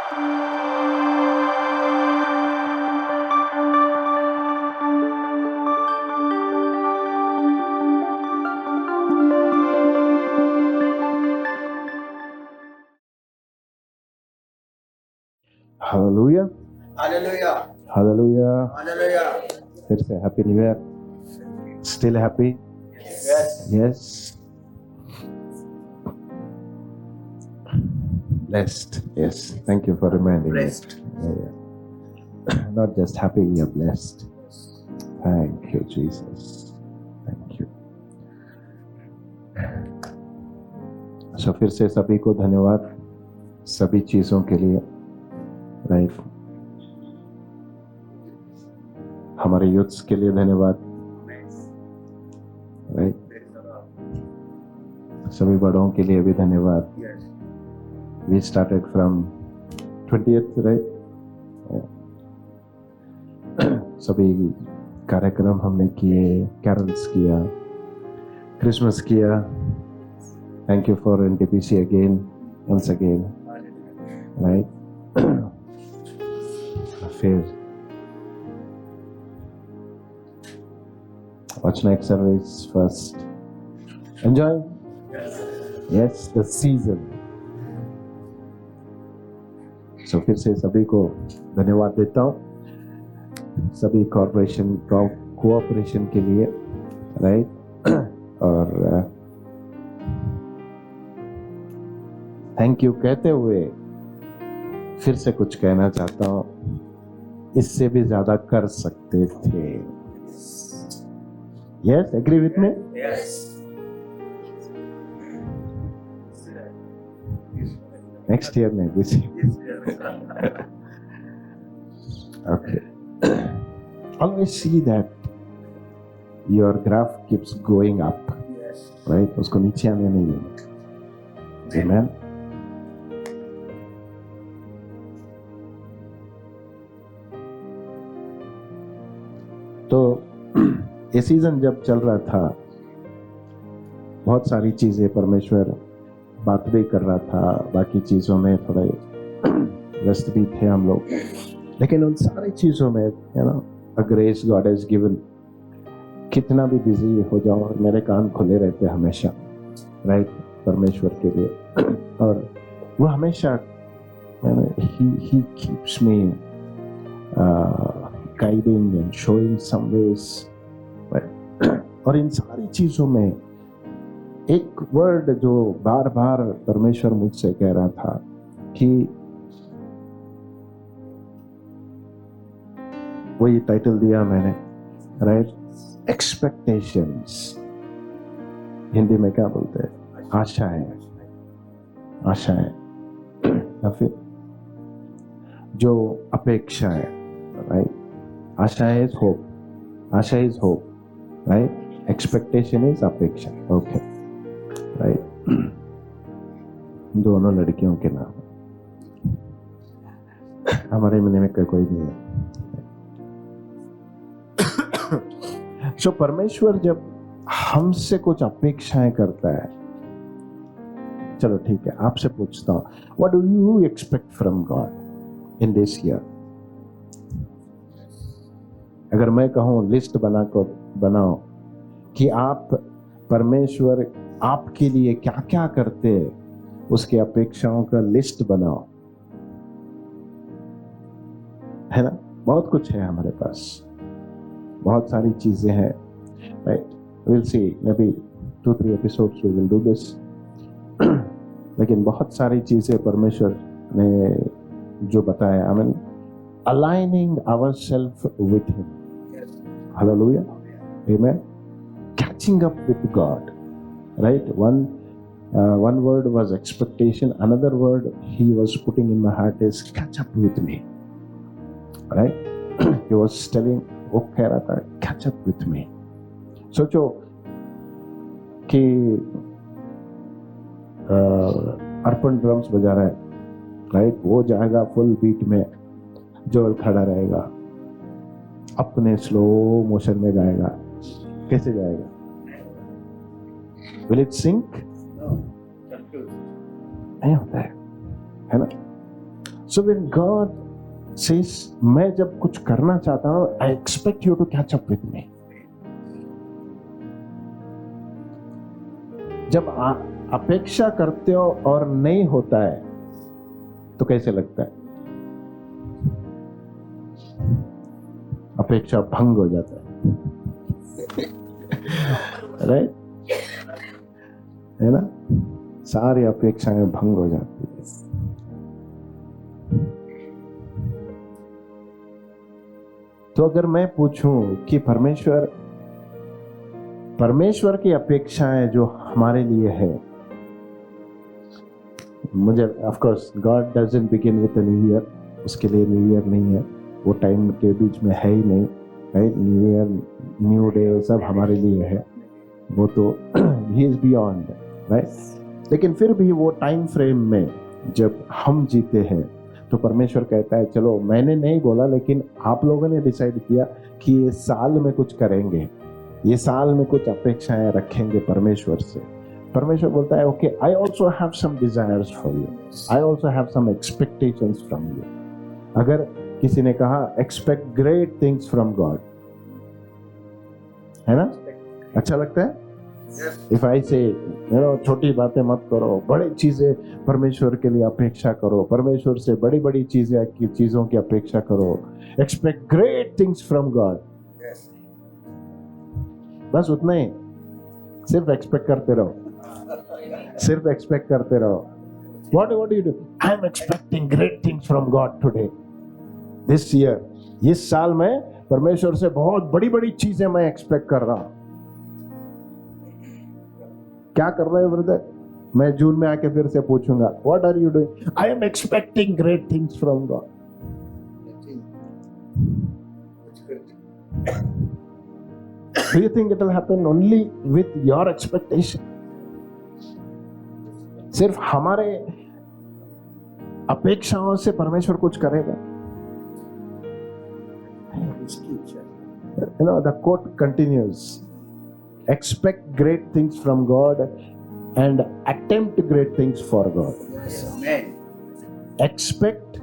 Hallelujah, hallelujah, hallelujah. Hallelujah. फिर से happy new year. Still happy? Yes. Yes. Blessed. Yes. Thank you for reminding Blessed. me. Yeah. Not just happy, we are blessed. Thank you, Jesus. Thank you. So फिर से सभी को धन्यवाद सभी चीजों के लिए। राइट, हमारे यूथ्स के लिए धन्यवाद। राइट, सभी बड़ों के लिए भी धन्यवाद। We started from 20th, right? सभी कार्यक्रम हमने किए, कैरल्स किया, क्रिसमस किया। Thank you for NTPC again, once again, right? फिर watch night service first. Enjoy? Yes, the season. So फिर से सभी को धन्यवाद देता हूँ, सभी कॉर्पोरेशन कोऑपरेशन के लिए, राइट? और थैंक यू कहते हुए फिर से कुछ कहना चाहता हूँ, इससे भी ज्यादा कर सकते थे। Yes, agree with me? Yes. Next year में this Okay. Always see that your graph keeps going up, Yes. right? उसको नीचे आने नहीं देना। Amen. तो ये सीजन जब चल रहा था, बहुत सारी चीजें परमेश्वर बात भी कर रहा था, बाकी चीजों में थोड़े व्यस्त भी थे हम लोग, लेकिन उन सारी चीजों में a grace God has given, कितना भी बिजी हो जाओ, मेरे कान खुले रहते हमेशा, राइट, परमेश्वर के लिए। और वो हमेशा he keeps me guiding and showing some ways, right? और इन सारी चीजों में एक वर्ड जो बार बार परमेश्वर मुझसे कह रहा था कि वही टाइटल दिया मैंने, राइट, एक्सपेक्टेशंस। हिंदी में क्या बोलते हैं? आशाएं, आशाएं, या फिर जो अपेक्षा है, right? Asha is hope, Asha is hope, right? Expectation is अपेक्षा, ओके, राइट? दोनों लड़कियों के नाम, हमारे मन में कोई नहीं है। So, परमेश्वर जब हमसे कुछ अपेक्षाएं करता है, चलो ठीक है, आपसे पूछता हूं, what do you expect from God in this year? अगर मैं कहूं लिस्ट बनाओ कि आप परमेश्वर आपके लिए क्या क्या करते हैं, उसकी अपेक्षाओं का लिस्ट बनाओ, है ना? बहुत कुछ है हमारे पास, बहुत सारी चीजें हैं, right? Will see, maybe 2-3 episodes we will do this. लेकिन बहुत सारी चीजें परमेश्वर ने जो बताया, I mean aligning ourselves with him, hallelujah, amen, catching up with God, right? One word was expectation, another word he was putting in my heart is catch up with me, right? He was telling, वो कह रहा था catch up with me। सोचो कि अर्पण drums बजा रहा है, right? वो जाएगा फुल बीट में, जोल खड़ा रहेगा, अपने स्लो मोशन में गाएगा, कैसे जाएगा? Will it sink? नहीं होता है ना? So when God says, मैं जब कुछ करना चाहता हूं, I expect you to catch up with me. जब अपेक्षा करते हो और नहीं होता है तो कैसे लगता है? अपेक्षा भंग हो जाता है, राइट? है ना? सारी अपेक्षाएं भंग हो जाती है। तो अगर मैं पूछूं कि परमेश्वर की अपेक्षाएं जो हमारे लिए है, मुझे of course God doesn't begin with the new year, उसके लिए न्यू ईयर नहीं है, वो टाइम के बीच में है ही नहीं, right? New year, new day सब हमारे लिए है, वो तो ही इज बियॉन्ड, राइट? लेकिन फिर भी वो टाइम फ्रेम में जब हम जीते हैं तो परमेश्वर कहता है चलो, मैंने नहीं बोला लेकिन आप लोगों ने डिसाइड किया कि ये साल में कुछ करेंगे, ये साल में कुछ अपेक्षाएं रखेंगे परमेश्वर से। परमेश्वर बोलता है okay, I also have some desires for you, I also have some expectations from you. अगर किसी ने कहा expect great things from God, है ना? अच्छा लगता है? इफ आई से छोटी बातें मत करो, बड़ी चीजें परमेश्वर के लिए अपेक्षा करो, परमेश्वर से बड़ी बड़ी चीजों की अपेक्षा करो, expect great things from God, बस उतना ही, सिर्फ एक्सपेक्ट करते रहो, सिर्फ एक्सपेक्ट करते रहो। What do you do? I am expecting great things from God today, this year. इस साल में परमेश्वर से बहुत बड़ी बड़ी चीजें मैं एक्सपेक्ट कर रहा हूं। क्या कर रहे हो ब्रदर? मैं जून में आके फिर से पूछूंगा, What are you doing? I am expecting great things from God. Do you think it will happen only with your expectation? सिर्फ हमारे अपेक्षाओं से परमेश्वर कुछ करेगा? The quote continues. Expect great things from God and attempt great things for God. Yes, amen. Expect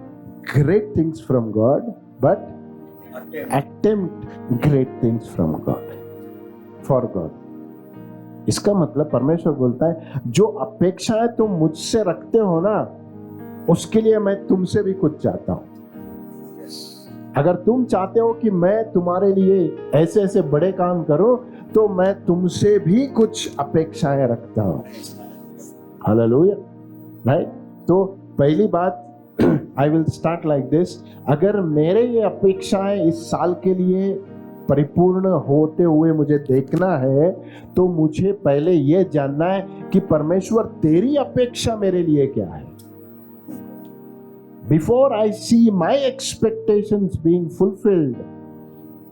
great things from God, but attempt great things from God, for God. इसका मतलब परमेश्वर बोलता है जो अपेक्षाएं तुम मुझसे रखते हो ना, उसके लिए मैं तुमसे भी कुछ चाहता हूं। अगर तुम चाहते हो कि मैं तुम्हारे लिए ऐसे ऐसे बड़े काम करूं, तो मैं तुमसे भी कुछ अपेक्षाएं रखता हूं। Hallelujah, right? तो पहली बात, I will start like this, अगर मेरे ये अपेक्षाएं इस साल के लिए परिपूर्ण होते हुए मुझे देखना है, तो मुझे पहले ये जानना है कि परमेश्वर तेरी अपेक्षा मेरे लिए क्या है। Before I see my expectations being fulfilled,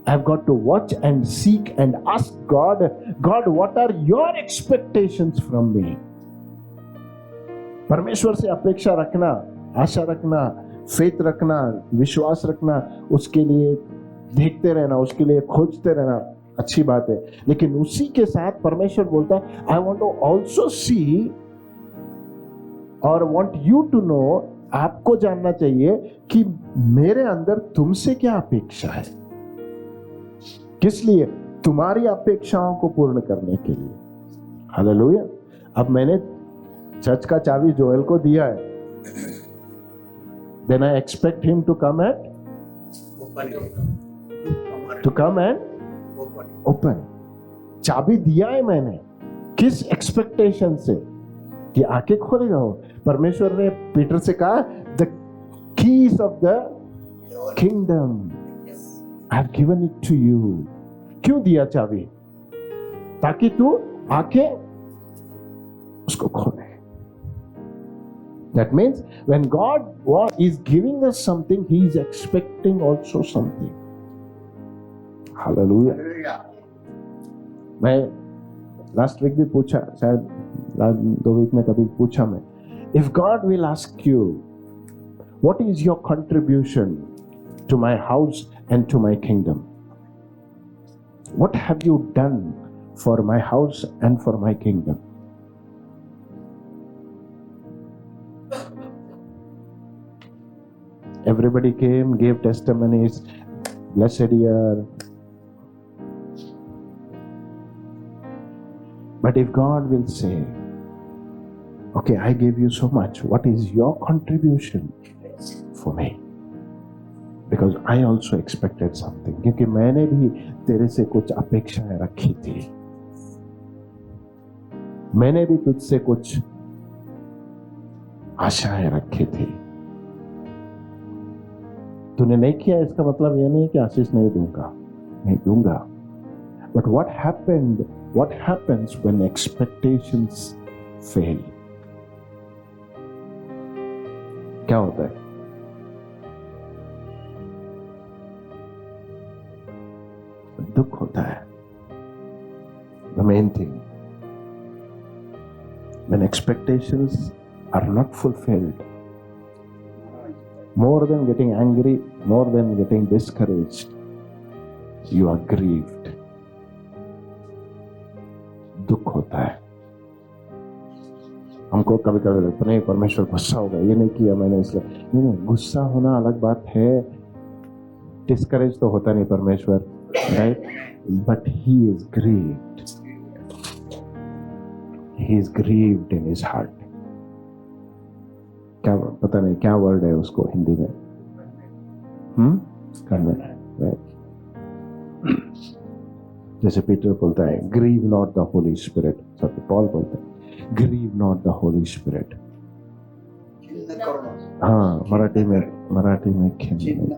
I've got to watch and seek and ask God, what are your expectations from me? परमेश्वर से अपेक्षा रखना, आशा रखना, फेथ रखना, विश्वास रखना, उसके लिए देखते रहना, उसके लिए खोजते रहना, अच्छी बात है। लेकिन उसी के साथ परमेश्वर बोलता है, I want to also see or want you to know, आपको जानना चाहिए कि मेरे अंदर तुमसे क्या अपेक्षा है। किस लिए? तुम्हारी अपेक्षाओं को पूर्ण करने के लिए। हालेलुया। अब मैंने चर्च का चाबी जोएल को दिया है, then I expect him to come and open. चाबी दिया है मैंने, किस एक्सपेक्टेशन से? कि आके खोलेगा वो। परमेश्वर ने पीटर से कहा, the keys of the kingdom I have given it to you. क्यों दिया चाबी? ताकि तू आके उसको खोले। That means when God is giving us something, He is expecting also something. Hallelujah. मैं लास्ट वीक भी पूछा, शायद 2 वीक में कभी पूछा मैं, if God will ask you, what is your contribution to my house and to my kingdom? What have you done for my house and for my kingdom? Everybody came, gave testimonies. Blessed year. But if God will say, okay, I gave you so much, what is your contribution for me? Because I also expected something. क्योंकि मैंने भी तेरे से कुछ अपेक्षाएं रखी थी, मैंने भी तुझसे कुछ आशाएं रखी थी. तूने नहीं किया इसका मतलब यह नहीं कि आशीष नहीं दूंगा. But what happens when expectations fail? क्या होता है? दुख होता है. The main thing, when expectations are not fulfilled, more than getting angry, more than getting discouraged, you are grieved. दुख होता है. हमको कभी कभी लगता नहीं परमेश्वर गुस्सा होगा, ये नहीं किया मैंने इसलिए. नहीं, गुस्सा होना अलग बात है. डिस्करेज तो होता नहीं परमेश्वर, right? But he is grieved. He is grieved in his heart. क्या पता नहीं क्या वर्ड है उसको हिंदी में, करना, राइट? जैसे पीटर बोलता है grieve not the holy spirit. सब पॉल बोलता है grieve not the holy spirit. हाँ, मराठी में खिन्न.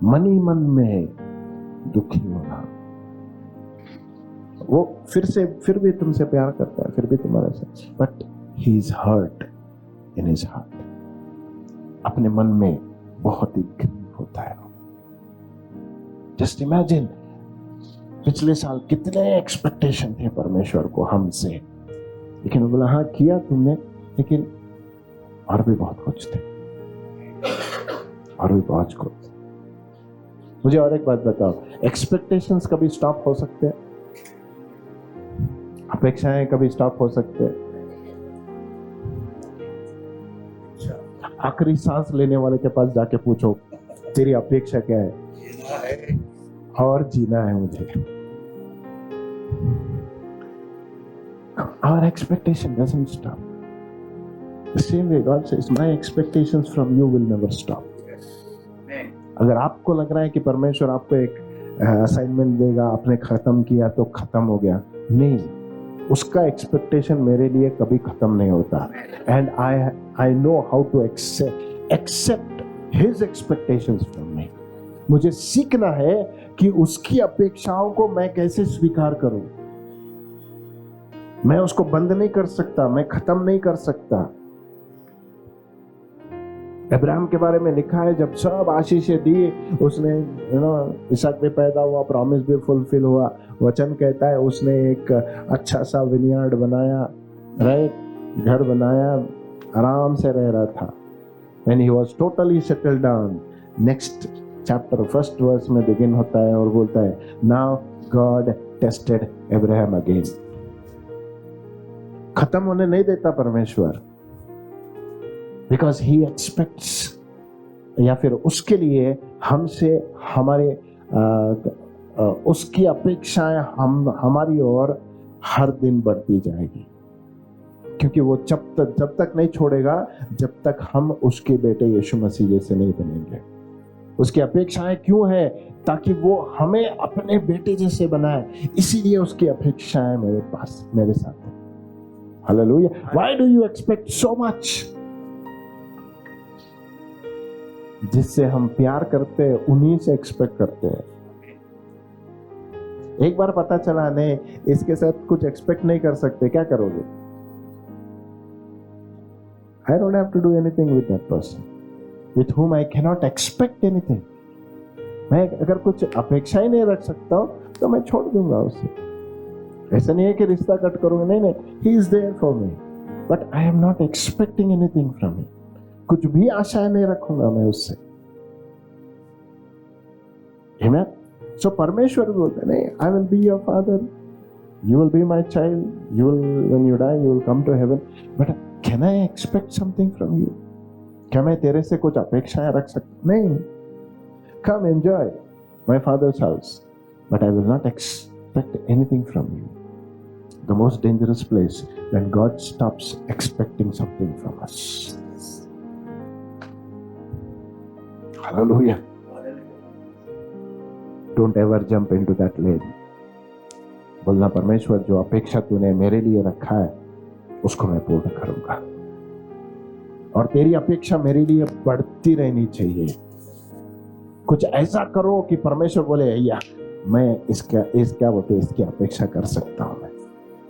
मन में दुखी होना. वो फिर भी तुमसे प्यार करता है, फिर भी तुम्हारे साथ, but he is hurt in his heart. अपने मन में बहुत ही ग्रीव होता है. जस्ट इमेजिन, पिछले साल कितने एक्सपेक्टेशन थे परमेश्वर को हमसे, लेकिन वो बोला हाँ किया तुमने, लेकिन और भी बहुत कुछ थे, और भी बहुत कुछ. मुझे और एक बात बताओ, एक्सपेक्टेशंस कभी स्टॉप हो सकते हैं? अपेक्षाएं कभी स्टॉप हो सकते हैं? आखिरी सांस लेने वाले के पास जाके पूछो तेरी अपेक्षा क्या है? और जीना है मुझे. Our expectation doesn't stop. The same way God says, my expectations from you will never stop. अगर आपको लग रहा है कि परमेश्वर आपको एक असाइनमेंट देगा, आपने खत्म किया तो खत्म हो गया, नहीं, उसका एक्सपेक्टेशन मेरे लिए कभी खत्म नहीं होता. And I know how to accept his expectations from me. मुझे सीखना है कि उसकी अपेक्षाओं को मैं कैसे स्वीकार करूं. मैं उसको बंद नहीं कर सकता, मैं खत्म नहीं कर सकता. अब्राहम के बारे में लिखा है, जब सब आशीषें दी उसने, इसहाक भी पैदा हुआ, प्रॉमिस भी फुलफिल हुआ. वचन कहता है उसने एक अच्छा सा विनयार्ड बनाया, राइट, घर बनाया, आराम से रह रहा था. When he was totally settled down, next chapter, first verse में begin होता है और बोलता है, now God tested Abraham again. खत्म होने नहीं देता परमेश्वर, because he expects, या फिर उसके लिए हमसे हमारे उसकी अपेक्षाएं हमारी ओर हर दिन बढ़ती जाएगी. क्योंकि वो जब तक नहीं छोड़ेगा जब तक हम उसके बेटे यीशु मसीह जैसे नहीं बनेंगे. उसकी अपेक्षाएं क्यों है? ताकि वो हमें अपने बेटे जैसे बनाए. इसीलिए उसकी अपेक्षाएं मेरे साथ है. Hallelujah. Why do you expect so much? जिससे हम प्यार करते हैं उन्हीं से एक्सपेक्ट करते हैं. एक बार पता चला नहीं इसके साथ कुछ एक्सपेक्ट नहीं कर सकते, क्या करोगे? I don't have to do anything with that person with whom I cannot expect anything. मैं अगर कुछ अपेक्षा ही नहीं रख सकता हूं तो मैं छोड़ दूंगा उसे. ऐसा नहीं है कि रिश्ता कट करूंगा, नहीं, he is there for me but I am not expecting anything from him. कुछ भी आशा नहीं रखूंगा मैं उससे. Amen. So परमेश्वर बोलते नहीं, I will be your father, you will be my child, you will, when you die, you will come to heaven. But can I expect something from you? क्या मैं तेरे से कुछ अपेक्षाएं रख सकता? नहीं. Come enjoy my father's house, but I will not expect anything from you. The most dangerous place when God stops expecting something from us. Hallelujah. Don't ever jump into that lane. बोलना परमेश्वर जो अपेक्षा तूने मेरे लिए रखा है उसको मैं पूर्ण करूंगा, और तेरी अपेक्षा मेरे लिए बढ़ती रहनी चाहिए. कुछ ऐसा करो कि परमेश्वर बोले या मैं इसकी अपेक्षा कर सकता हूं, मैं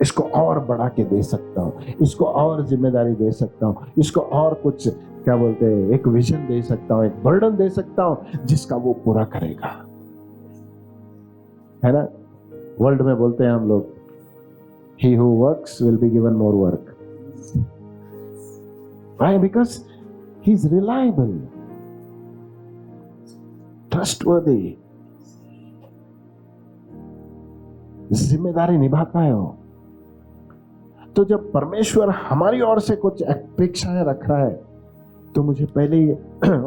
इसको और बढ़ा के दे सकता हूं, इसको और जिम्मेदारी दे सकता हूं, इसको और कुछ एक विजन दे सकता हूं, एक बर्डन दे सकता हूं जिसका वो पूरा करेगा. है ना? वर्ल्ड में बोलते हैं हम लोग, he who works will be given more work. Why? Because he's reliable, trustworthy, जिम्मेदारी निभाता है वो. तो जब परमेश्वर हमारी ओर से कुछ अपेक्षाएं रख रहा है तो मुझे पहले ही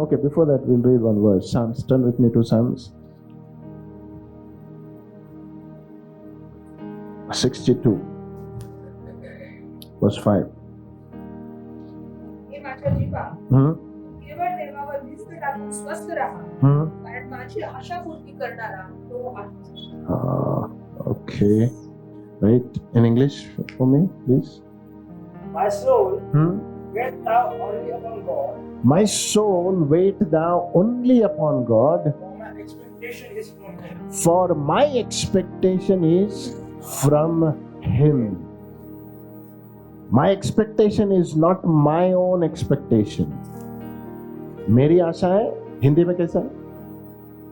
okay, before that will read one verse. Psalms, turn with me to Psalms 62 verse 5. हे माझ्या जीवा, केवळ देवावर भिस्त टाकून स्वस्थ राहा, कारण माझी आशा पूर्ती करणारा तो आहे. Okay, right, in English for me please. My soul, wait thou only upon God. My soul, wait thou only upon God, For my expectation is from Him. for my expectation is from Him. My expectation is not my own expectation. मेरी आशा है, हिंदी में कैसा है?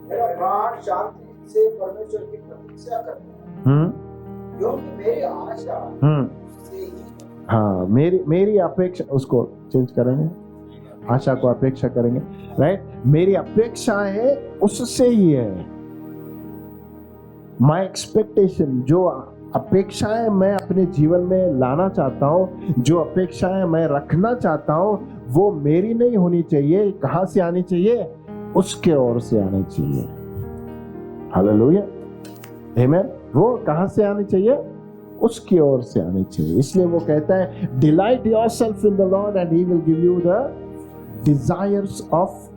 मेरा प्राण शांति से परमेश्वर की प्रतीक्षा करता है, क्योंकि मेरी आशा से ही. हाँ, मेरी अपेक्षा, उसको चेंज करेंगे, आशा को अपेक्षा करेंगे, राइट? मेरी अपेक्षा है उससे ही है. माई एक्सपेक्टेशन, जो अपेक्षाएं मैं अपने जीवन में लाना चाहता हूं, जो अपेक्षाएं मैं रखना चाहता हूं, वो मेरी नहीं होनी चाहिए. कहां से आनी चाहिए? उसके ओर से आनी चाहिए. हालेलुया, आमेन. वो कहां से आनी चाहिए? उसकी ओर से आनी चाहिए. इसलिए वो कहता है, delight yourself in the Lord and he will give you the desires of.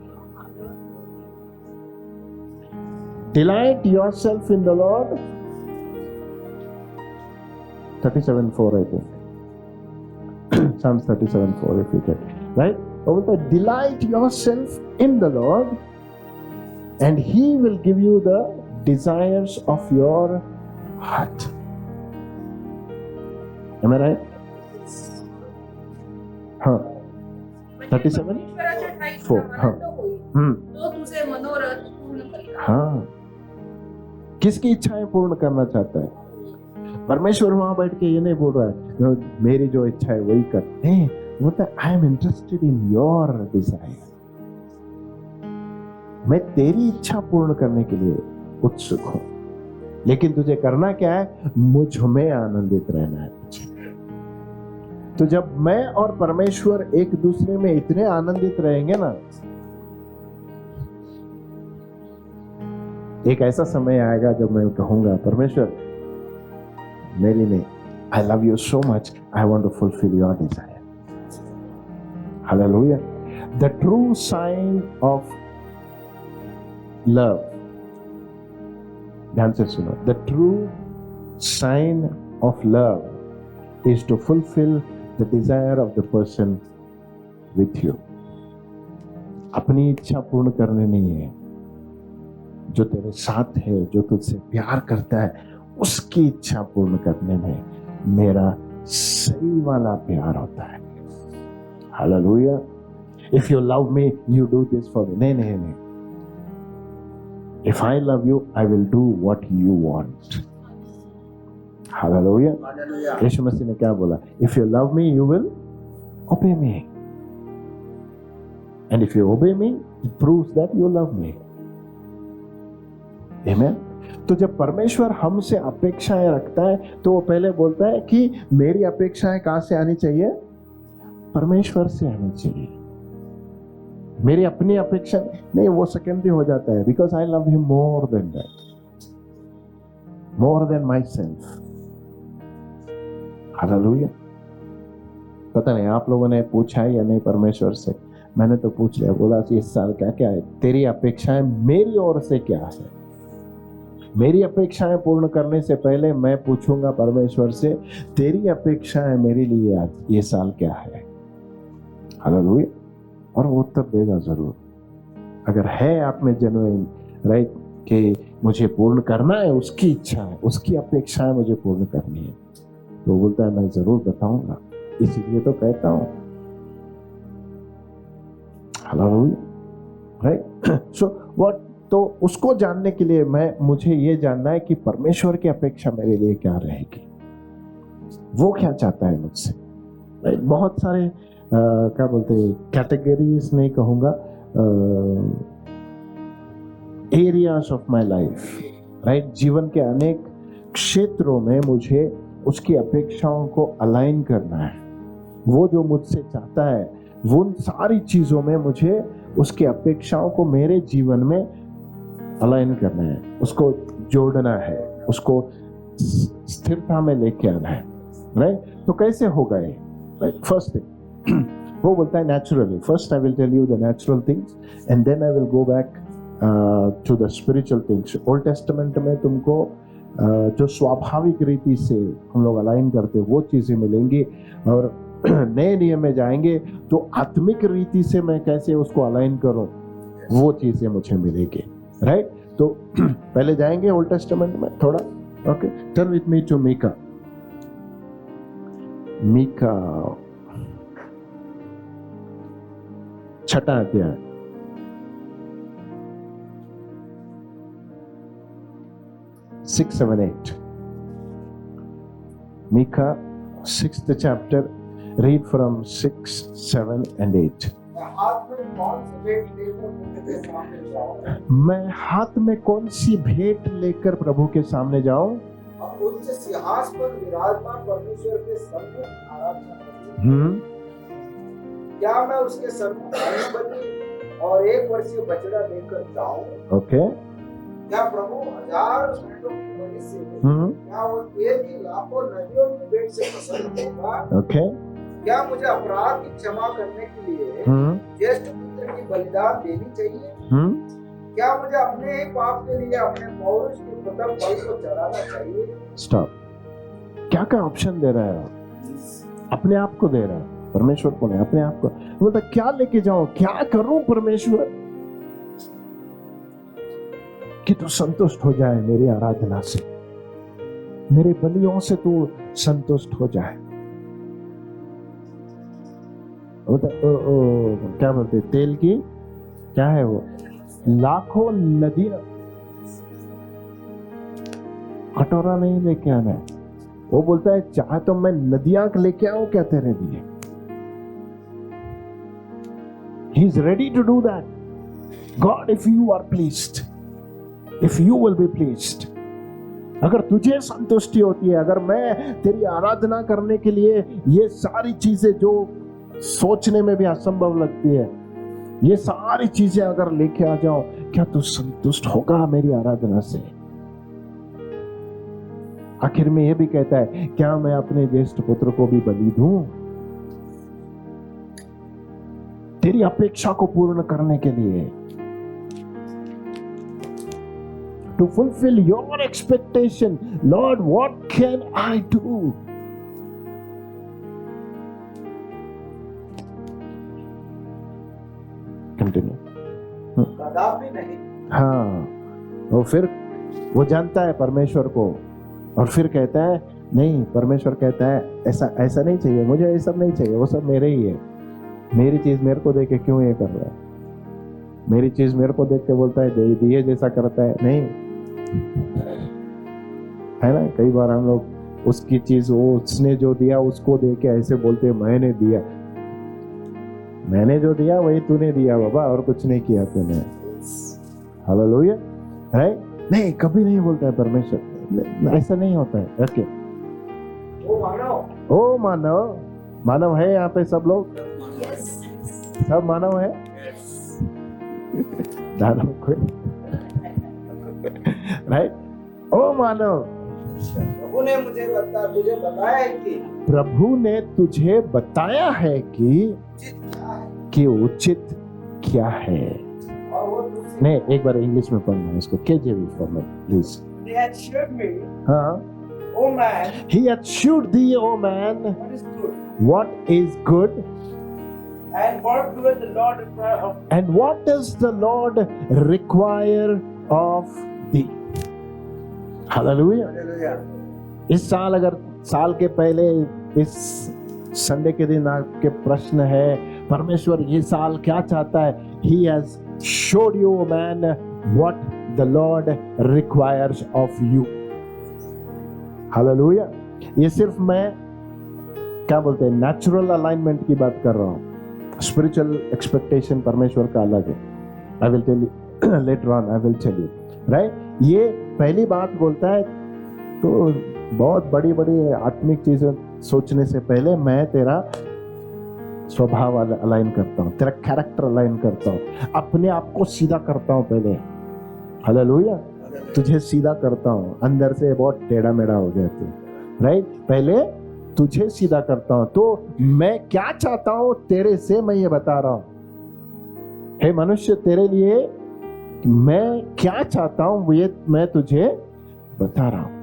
Delight yourself in the Lord. 37:4, I think. Psalms 37:4, if you get right. Delight yourself in the Lord, and He will give you the desires of your heart. Am I right? हाँ. 37:4. हाँ. तो तुझे मनोरथ पूर्ण करेगा. हाँ, किसकी इच्छाएं पूर्ण करना चाहता है? परमेश्वर वहां बैठ के ये नहीं बोल रहा है मेरी जो इच्छा है वही कर. नहीं, बोलता है I am interested in your desire. मैं तेरी इच्छा पूर्ण करने के लिए उत्सुक हूं, लेकिन तुझे करना क्या है? मुझ में आनंदित रहना है. तो जब मैं और परमेश्वर एक दूसरे में इतने आनंदित रहेंगे ना, एक ऐसा समय आएगा जब मैं कहूंगा, परमेश्वर मेरी नहीं, I love you so much, I want to fulfil your desire. Hallelujah. The true sign of love, ध्यान से सुनो, the true sign of love is to fulfil the desire of the person with you. अपनी इच्छा पूर्ण करने नहीं है, जो तेरे साथ है, जो तुझसे प्यार करता है, उसकी इच्छा पूर्ण करने में मेरा सही वाला प्यार होता है. Hallelujah. If you love me you do this for me. नहीं. If I love you I will do what you want. Hallelujah. Hallelujah. यीशु मसीह ने क्या बोला? If you love me you will obey me, and if you obey me it proves that you love me. Amen. तो जब परमेश्वर हमसे अपेक्षाएं रखता है तो वो पहले बोलता है कि मेरी अपेक्षाएं कहां से आनी चाहिए? परमेश्वर से आनी चाहिए। मेरी अपनी अपेक्षा नहीं, वो सेकेंडरी हो जाता है, because I love him more than that, more than my self. Hallelujah. पता नहीं आप लोगों ने पूछा है या नहीं परमेश्वर से, मैंने तो पूछ लिया, बोला कि इस साल क्या क्या है, तेरी अपेक्षाएं मेरी ओर से क्या है। मेरी अपेक्षाएं पूर्ण करने से पहले मैं पूछूंगा परमेश्वर से, तेरी अपेक्षाएं मेरे लिए आज ये साल क्या है। हालेलुया। और वो उत्तर देगा जरूर, अगर है आप में जेन्युइन, राइट, कि मुझे पूर्ण करना है, उसकी इच्छा है, उसकी अपेक्षाएं मुझे पूर्ण करनी है, तो बोलता है मैं जरूर बताऊंगा, इसीलिए तो कहता हूं। Hallelujah, right. सो व्हाट, तो उसको जानने के लिए मुझे ये जानना है कि परमेश्वर की अपेक्षा मेरे लिए क्या रहेगी, वो क्या चाहता है मुझसे। राइट, बहुत सारे क्या बोलते हैं, कैटेगरीज नहीं कहूंगा, areas of my life, right, जीवन के अनेक क्षेत्रों में मुझे उसकी अपेक्षाओं को अलाइन करना है। वो जो मुझसे चाहता है वो उन सारी चीजों में मुझे उसकी अपेक्षाओं को मेरे जीवन में अलाइन करना है, उसको जोड़ना है, उसको स्थिरता में लेके आना है। राइट, तो कैसे होगा ये? राइट, फर्स्ट थिंग वो बोलता है naturally. First I will tell you the natural things and then I will go back to the spiritual things. Old testament में तुमको जो स्वाभाविक रीति से हम लोग अलाइन करते हैं वो चीजें मिलेंगी, और नए नियम में जाएंगे तो आत्मिक रीति से मैं कैसे उसको अलाइन करूं वो चीजें मुझे मिलेगी। राइट, तो पहले जाएंगे ओल्ड टेस्टामेंट में थोड़ा। Okay, turn with me to Micah. Micah 6वां अध्याय, 6, 7, 8। Micah 6th chapter, read from 6, 7 and 8. मैं हाथ में कौन सी भेंट लेकर प्रभु के सामने जाऊं? अब उच्च सिंहासन पर विराजमान परमेश्वर के सम्मुख आराधना करूं। क्या मैं उसके सम्मुख बलि और 1 वर्षीय बछड़ा लेकर जाऊं? ओके। क्या प्रभु 1000 भेंटों की बलि से क्या वो तेल की लाखों नदियों की भेंट से प्रसन्न होगा? ओके। क्या मुझे अपराध की क्षमा करने के लिए ज्येष्ठ पुत्र की बलिदान देनी चाहिए? क्या मुझे अपने ही पाप के लिए अपने पौरुष के प्रथम फल को चढ़ाना चाहिए? स्टॉप। क्या क्या ऑप्शन दे रहा है? अपने आप को दे रहा है, परमेश्वर को नहीं, अपने आप को। बोलता क्या लेके जाऊं, क्या करूं परमेश्वर कि तू संतुष्ट हो जाए मेरी आराधना से, मेरे बलियों से तू संतुष्ट हो जाए। क्या बोलते, तेल की क्या है वो, लाखों नदियां, कटोरा नहीं लेके आना है। वो बोलता है चाहे तो मैं नदियां लेके आऊं क्या तेरे लिए। He is ready to do that. God, if you are pleased, if you will be pleased, अगर तुझे संतुष्टि होती है, अगर मैं तेरी आराधना करने के लिए ये सारी चीजें जो सोचने में भी असंभव लगती है, ये सारी चीजें अगर लेके आ जाओ, क्या तू संतुष्ट होगा मेरी आराधना से? आखिर में ये भी कहता है क्या मैं अपने ज्येष्ठ पुत्र को भी बलि दूं तेरी अपेक्षा को पूर्ण करने के लिए, to fulfill your expectation. Lord, what can I do? Continue. कदापि नहीं। हाँ, वो फिर वो जानता है परमेश्वर को, और फिर कहता है नहीं, परमेश्वर कहता है ऐसा नहीं चाहिए मुझे, ये सब नहीं चाहिए, वो सब मेरे ही है। मेरी चीज मेरे को देख के क्यों ये कर रहा है? मेरी चीज मेरे को देख के बोलता है दे दिए जैसा करता है, नहीं है ना। कई बार हम लोग उसकी चीज, वो उसने जो दिया उसको दे के ऐसे बोलते मैंने दिया, मैंने जो दिया वही तूने दिया बाबा, और कुछ नहीं किया तूने। Hallelujah, right. नहीं, कभी नहीं बोलता है परमेश्वर, ऐसा नहीं होता है। ओके, ओ मानव, मानव है यहाँ पे सब लोग, सब मानव है, राइट? ओ मानव, प्रभु ने तुझे बताया है कि, प्रभु ने तुझे बताया है कि उचित क्या है। और वो तुझसे, नहीं, एक बार इंग्लिश में पढ़ना है इसको, KJV format please. He had showed me, हाँ, O man, he had shewed thee, O man, what is good, what is good, and what doeth the Lord require of, and what does the Lord require of thee. Hallelujah. Hallelujah. इस साल, अगर साल के पहले इस Sunday के दिन आपके प्रश्न है, परमेश्वर ये साल क्या चाहता है, He has showed you, man, what the Lord requires of you. Hallelujah. ये सिर्फ मैं क्या बोलते हैं, नेचुरल अलाइनमेंट की बात कर रहा हूँ। स्पिरिचुअल एक्सपेक्टेशन परमेश्वर का अलग है। I will tell you later on, I will tell you, right? ये पहली बात बोलता है, तो बहुत बड़ी बड़ी आत्मिक चीजें सोचने से पहले मैं तेरा स्वभाव अलाइन करता हूँ, तेरा कैरेक्टर अलाइन करता हूँ, अपने आप को सीधा करता हूँ पहले। हालेलुया। तुझे सीधा करता हूँ, अंदर से बहुत टेढ़ा मेढ़ा हो गया तू, राइट? पहले तुझे सीधा करता हूँ। तो मैं क्या चाहता हूँ तेरे से, मैं ये बता रहा हूँ। हे मनुष्य, तेरे लिए मैं क्या चाहता हूँ ये मैं तुझे बता रहा हूँ।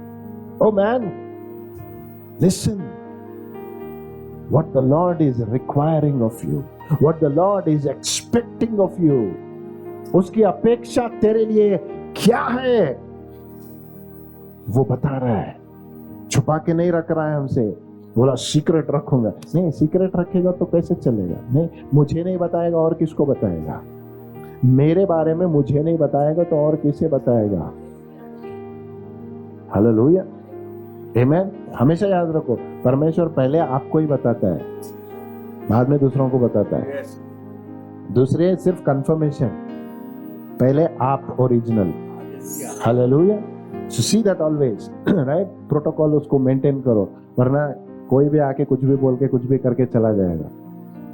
Oh man, listen. What the Lord is requiring of you, what the Lord is expecting of you, उसकी अपेक्षा तेरे लिए क्या है, वो बता रहा है। छुपा के नहीं रख रहा है हमसे। बोला सीक्रेट रखूंगा, नहीं, सीक्रेट रखेगा तो कैसे चलेगा? नहीं, मुझे नहीं बताएगा और किसको बताएगा? मेरे बारे में मुझे नहीं बताएगा तो और किसे बताएगा? हालेलुया, आमेन। हमेशा याद रखो, परमेश्वर पहले आपको ही बताता है, बाद में दूसरों को बताता है। दूसरे सिर्फ कंफर्मेशन, पहले आप original. Hallelujah. So see that always, right? Protocol उसको मेंटेन करो, वरना कोई भी आके कुछ भी बोल के कुछ भी करके चला जाएगा।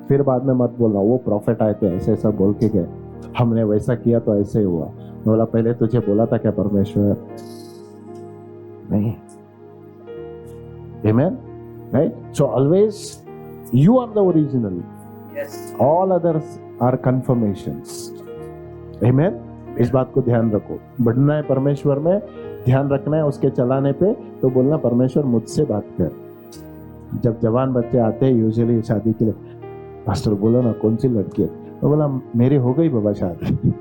फिर बाद में मत बोलना वो प्रॉफिट आए थे ऐसे ऐसा बोल के गए, हमने वैसा किया तो ऐसे हुआ। बोला पहले तुझे बोला था क्या परमेश्वर? नहीं। Amen, right? So always you are the original. Yes. All others are confirmations. Amen. इस बात को ध्यान रखो। बढ़ना है परमेश्वर में, ध्यान रखना है उसके चलाने पे, तो बोलना परमेश्वर मुझसे बात कर। जब जवान बच्चे आते हैं यूजुअली शादी के लिए, पास्टर बोलो ना कौन सी लड़की है, तो बोला मेरी हो गई बाबा शादी।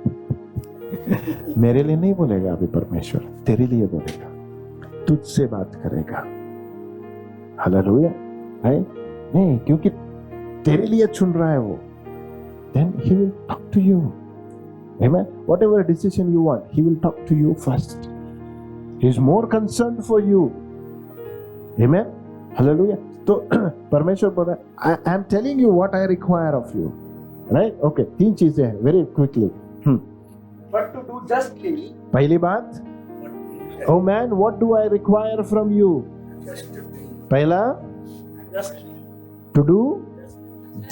मेरे लिए नहीं बोलेगा अभी परमेश्वर, तेरे लिए बोलेगा, तुझसे बात करेगा। हालेलुया, है नहीं? क्योंकि तेरे लिए चुन रहा है वो। Then he will talk to you. Amen. Whatever decision you want, he will talk to you first. He is more concerned for you. Amen. Hallelujah. तो परमेश्वर बोल रहा है, I am telling you what I require of you. Right? Okay. 3 चीजें हैं, very quickly. But to do justly. पहली बात, oh man, what do I require from you? पहला, to do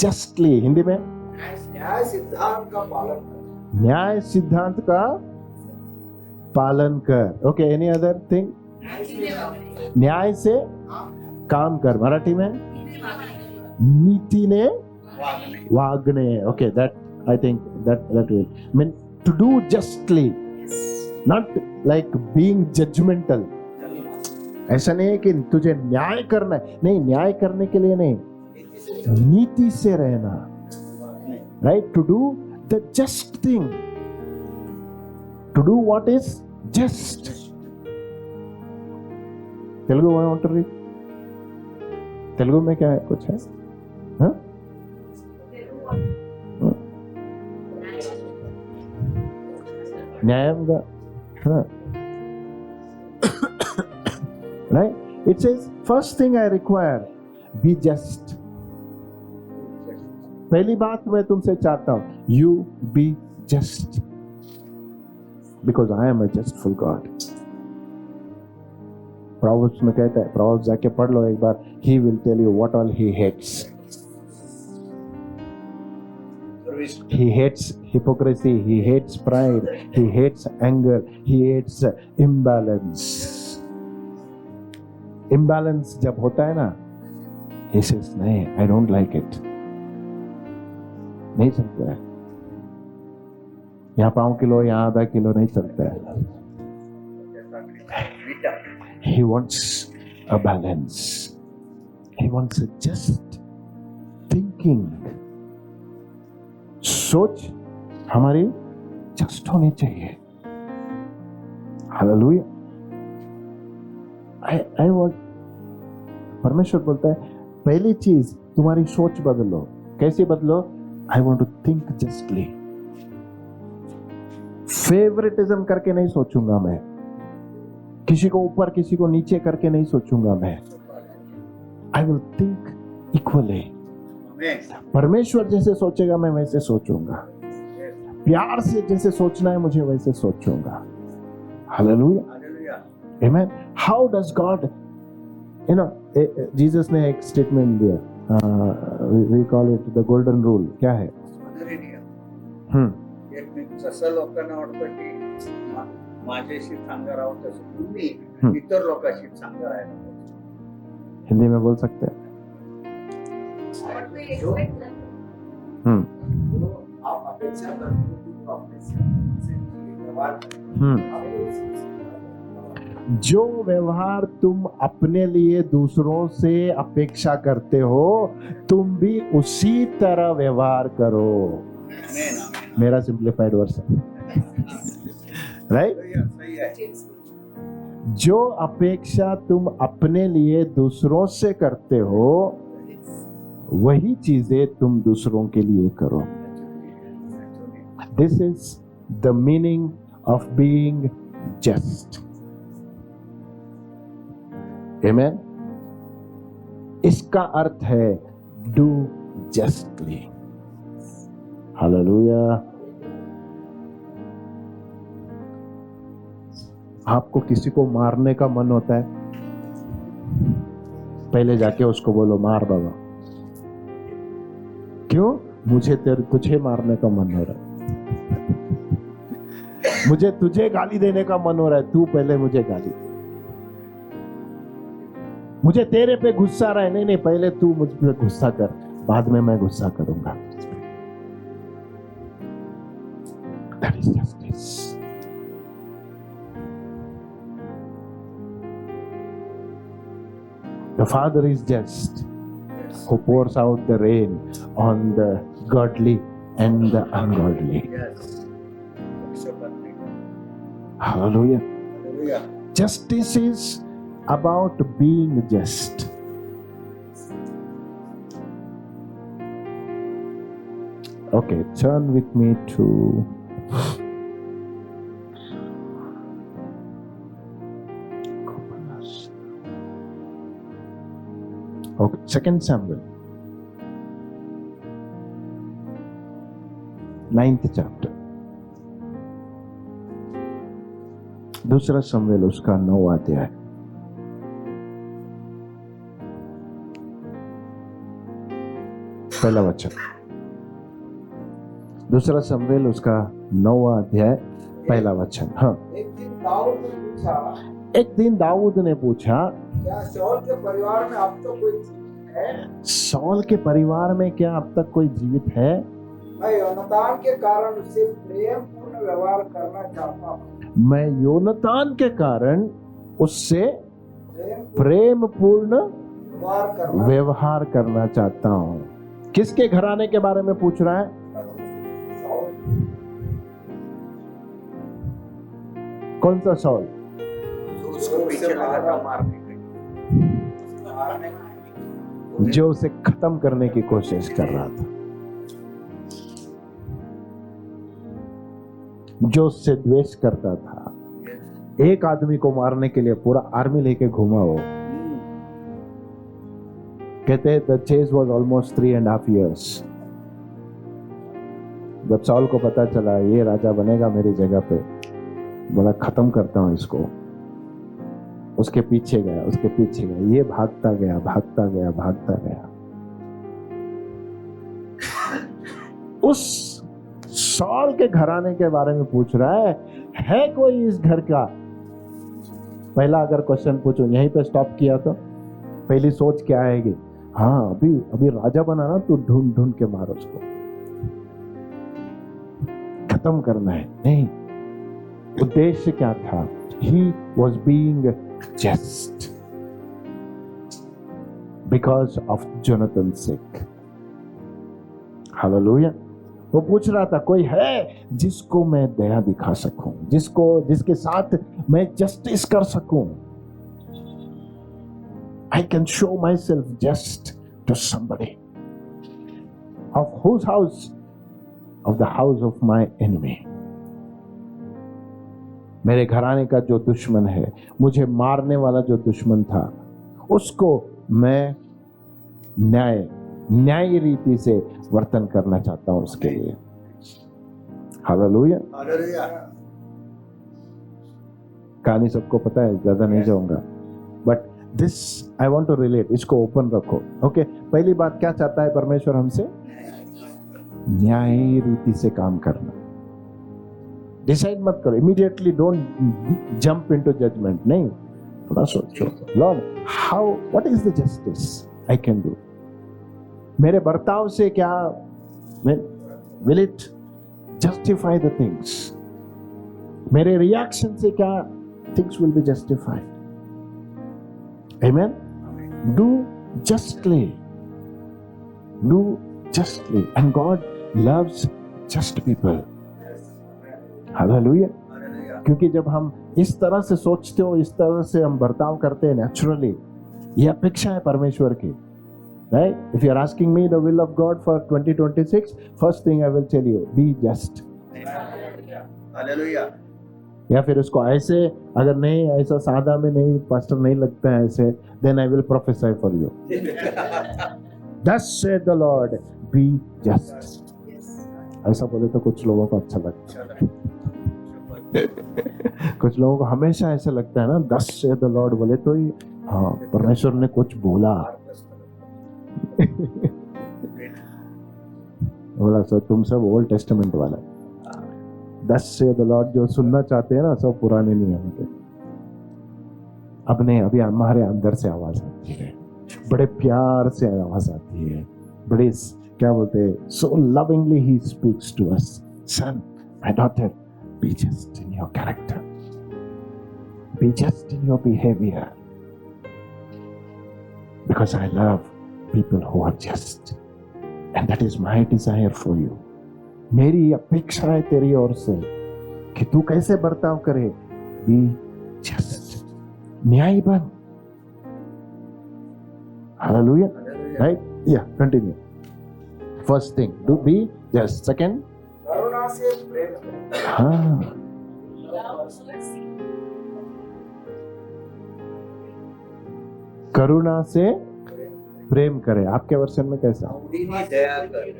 justly. हिंदी में न्याय सिद्धांत का पालन कर। न्याय सिद्धांत का पालन कर। Okay, any other thing? न्याय से काम कर। मराठी में नीतीने वागणे। Okay, that I think that will mean to do justly, not like being judgmental. ऐसा नहीं है कि तुझे न्याय करना है, नहीं, न्याय करने के लिए नहीं, नीति से रहना, right? To do the just thing, to do what is just. Telugu में want to read? तेलुगु में क्या है, कुछ है? हाँ? न्यायंगा, हाँ, right? It says first thing I require, be just. पहली बात मैं तुमसे चाहता हूं, you be just. because I am a justful God. Proverbs में कहता है, Proverbs जाके पढ़ लो एक बार, he will tell you what all he hates. He hates hypocrisy, he hates pride, he hates anger, he hates imbalance. Imbalance जब होता है ना, he says नहीं, I don't like it. नहीं चलता है, यहाँ 5 किलो यहाँ आधा किलो नहीं चलता है. He wants a balance. He wants a just thinking. सोच हमारी जस्ट होनी चाहिए. हालेलुया. आई वांट, परमेश्वर बोलता है पहली चीज तुम्हारी सोच बदलो. कैसे बदलो? I want to think justly. Favouritism करके नहीं सोचूंगा मैं, किसी को ऊपर किसी को नीचे करके नहीं सोचूंगा मैं. I will think equally. परमेश्वर जैसे सोचेगा मैं वैसे सोचूंगा. प्यार से जैसे सोचना है मुझे वैसे सोचूंगा. Hallelujah. Amen. How does God, you know, Jesus ने एक स्टेटमेंट दिया, we call it the golden rule. क्या है? जसं लोकांना वाटतं की माझ्याशी चांगलं राहू तसं तुम्ही इतर लोकांशी चांगलं राहायला. हिंदी में बोल सकते हैं? जो आप अपेक्षा करते हो अपने से व्यवहार जो व्यवहार तुम अपने लिए दूसरों से अपेक्षा करते हो, तुम भी उसी तरह व्यवहार करो. मेरा सिंप्लीफाइड वर्जन, राइट? जो अपेक्षा तुम अपने लिए दूसरों से करते हो, वही चीजें तुम दूसरों के लिए करो. This is the meaning of being just. Amen. इसका अर्थ है डू जस्टली. हालेलुया. आपको किसी को मारने का मन होता है, पहले जाके उसको बोलो मार बाबा. क्यों? मुझे तुझे मारने का मन हो रहा है, मुझे तुझे गाली देने का मन हो रहा है, तू पहले मुझे गाली दे. मुझे तेरे पे गुस्सा आ रहा है, नहीं पहले तू मुझ पे गुस्सा कर, बाद में मैं गुस्सा करूंगा. That is justice. The Father is just, who pours out the rain on the godly and the ungodly. Hallelujah. Justice is about being just. Okay, turn with me to okay, 2 Samuel, 9th chapter. दूसरा शमूएल उसका 9वां अध्याय. पहला वचन. दूसरा शमूएल उसका 9वां अध्याय पहला वचन. हाँ. एक दिन दाऊद ने पूछा, क्या शाऊल के परिवार में अब तो कोई जीवित है? शाऊल के परिवार में क्या अब तक कोई जीवित है? मैं योनातान के कारण उससे प्रेम पूर्ण व्यवहार करना चाहता हूँ. मैं योनातान के कारण उससे प्रेम पूर्ण व्यवहार करना चाहता हूँ. किसके घराने के बारे में पूछ रहा है? कौन सा शाऊल? जो उसे खत्म करने की कोशिश कर रहा था, जो उससे द्वेष करता था. एक आदमी को मारने के लिए पूरा आर्मी लेके घूमा वो. कहते हैं the chase was almost 3.5 years. जब शाऊल को पता चला ये राजा बनेगा मेरी जगह पे, बोला खत्म करता हूं इसको। उसके पीछे गया, उसके पीछे गया, ये भागता गया, भागता गया, भागता गया। उस सॉल के घराने के बारे में पूछ रहा है कोई इस घर का? पहला अगर क्वेश्चन पूछो, यहीं पे स्टॉप किया तो पहली सोच क्या आएगी? हाँ, अभी अभी राजा बना ना, तो ढूंढ ढूंढ के मार उसको, खत्म करना है। नहीं, उद्देश्य क्या था? He was being just because of Jonathan's sake. Hallelujah. वो पूछ रहा था कोई है जिसको मैं दया दिखा सकूं, जिसके साथ मैं जस्टिस कर सकूं। I can show myself just to somebody. Of whose house? Of the house of my enemy. मेरे घराने का जो दुश्मन है, मुझे मारने वाला जो दुश्मन था, उसको मैं न्याय रीति से वर्तन करना चाहता हूं उसके लिए। हालेलुया। कहानी सबको पता है, ज्यादा नहीं जाऊंगा, but this I want to relate, इसको ओपन रखो। ओके, पहली बात क्या चाहता है परमेश्वर हमसे? न्याय रीति से काम करना। डिसाइड मत करो immediately, don't jump into judgement. नहीं, थोड़ा सोचो, lord how, what is the justice I can do? मेरे बर्ताव से क्या will it justify the things? मेरे रिएक्शन से क्या things will be justified? Amen. Do justly, and God loves just people. हालेलुया। क्योंकि जब हम इस तरह से सोचते हो, इस तरह से हम बर्ताव करते हैं नेचुरली, ये अपेक्षा है परमेश्वर की। Right? If you are asking me the will of God for 2026, first thing I will tell you, be just. Hallelujah. या फिर उसको ऐसे, अगर नहीं ऐसा सादा में नहीं, पास्टर नहीं लगता है ऐसे, then I will prophesy for you. Thus said the Lord, be just. ऐसा बोले तो कुछ लोगों को अच्छा लगता है। कुछ लोगों को हमेशा ऐसा लगता है ना, thus said the Lord बोले तो ही हाँ, परमेश्वर ने कुछ बोला। बोला सर तुम सब ओल्ड टेस्टामेंट वाला, thus said the Lord जो सुनना चाहते हैं ना, सब पुराने नियम के। अब नहीं, अभी हमारे अंदर से आवाज आती है, बड़े प्यार से आवाज आती है, बड़े क्या बोलते हैं, so lovingly he speaks to us, son, my daughter, be just in your character, be just in your behavior, because I love people who are just, and that is my desire for you. मेरी अपेक्षा है तेरी ओर से कि तू कैसे बर्ताव करे, बी जस्ट, न्यायी बन। हालेलुया। राइट, या continue. First thing, do be just. Second, करुणा से प्रेम करें। हाँ, करुणा से प्रेम करे। आपके वर्षन में कैसा? दया करें,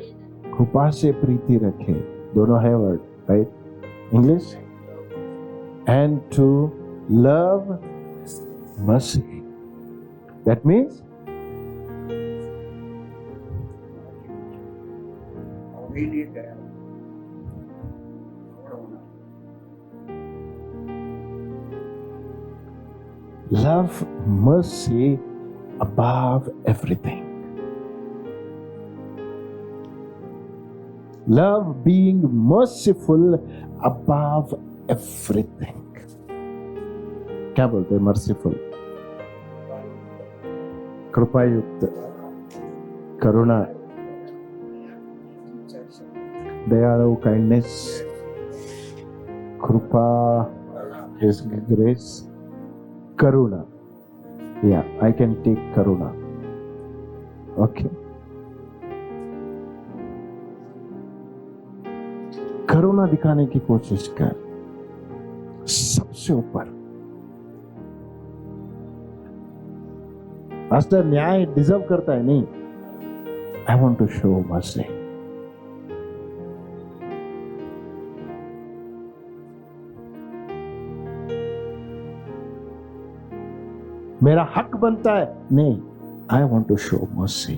कृपा से प्रीति रखे। दोनों है word, right? English, and to love mercy, that means love mercy above everything. Love being merciful above everything. क्या बोलते हैं merciful? कृपायुक्त, करुणा, दयालु, kindness, कृपा is grace, karuna. Yeah, I can take karuna. Okay. करुणा दिखाने की कोशिश कर, सबसे ऊपर। मास्टर न्याय डिजर्व करता है? नहीं, I want to show mercy. मेरा हक बनता है, नहीं, I want to show mercy.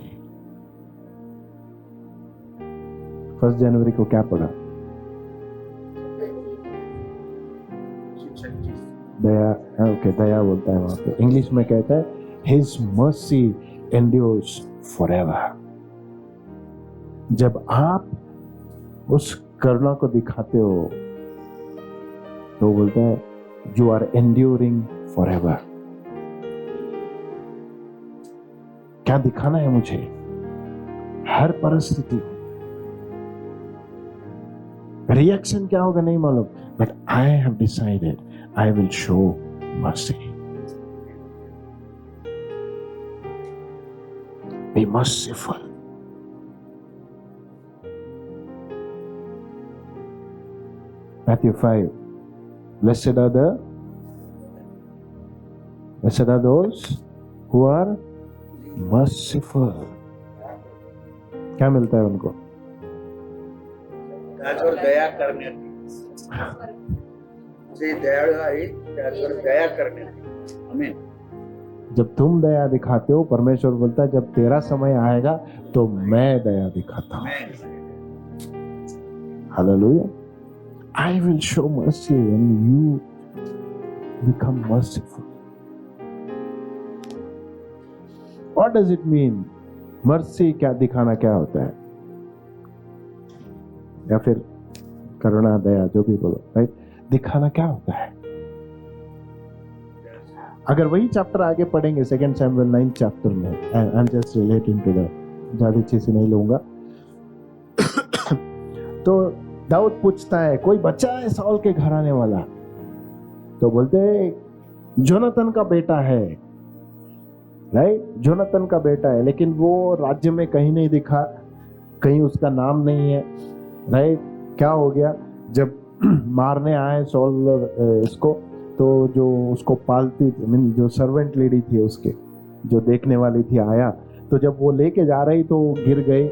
1 जनवरी को क्या पढ़ा? दया, ओके, दया बोलता है वहां पे, इंग्लिश में कहता है हिज मर्सी एंड्योर्स फॉरएवर। जब आप उस करुणा को दिखाते हो तो बोलता है यू आर एंड्योरिंग फॉरएवर। क्या दिखाना है मुझे? हर परिस्थिति, रिएक्शन क्या होगा नहीं मालूम, but I have decided I will show mercy. B merciful. Matthew 5, blessed are those who are merciful. क्या मिलता है उनको? त्याचवर दया करण्याची, जे दयाळू आहे त्याचवर दया करण्याची। आमीन। जब तुम दया दिखाते हो, परमेश्वर बोलता है जब तेरा समय आएगा तो मैं दया दिखाता हूं। Hallelujah. I will show mercy when you become merciful. What does it mean? Mercy क्या दिखाना क्या होता है? या फिर करुणा, दया, जो भी बोलो, राइट? दिखाना क्या होता है? अगर वही चैप्टर आगे पढ़ेंगे 2 Samuel 9 चैप्टर में, I'm just relating to that, ज्यादा चीजें नहीं लूंगा। तो दाऊद पूछता है कोई बच्चा है साउल के घराने वाला? तो बोलते हैं जोनाथन का बेटा है, राइट? जोनाथन का बेटा है, लेकिन वो राज्य में कहीं नहीं दिखा, कहीं उसका नाम नहीं है, राइट? क्या हो गया? जब मारने आए साउल इसको, तो जो उसको पालती थी, जो सर्वेंट लेडी थी उसके, जो देखने वाली थी, आया, तो जब वो लेके जा रही तो वो गिर गई।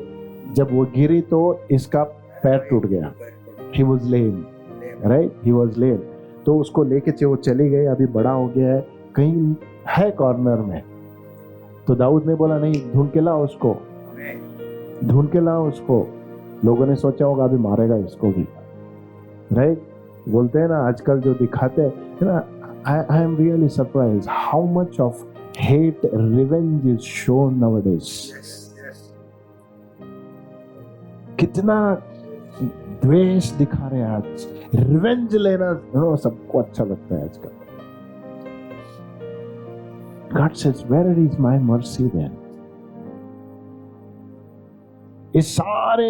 जब वो गिरी तो इसका पैर टूट गया। He was lame, right? He was lame. तो उसको लेके वो चली गई, अभी बड़ा हो गया है, कहीं है कॉर्नर में। तो दाऊद ने बोला नहीं, ढूंढ के लाओ उसको, ढूंढ के लाओ उसको। लोगों ने सोचा होगा अभी मारेगा इसको भी, राइट? बोलते हैं ना आजकल जो दिखाते हैं ना, I am really surprised how much of hate, revenge is shown nowadays. कितना द्वेष दिखा रहे हैं आज, रिवेंज लेना सबको अच्छा लगता है आजकल। God says, where is my mercy then? इस सारे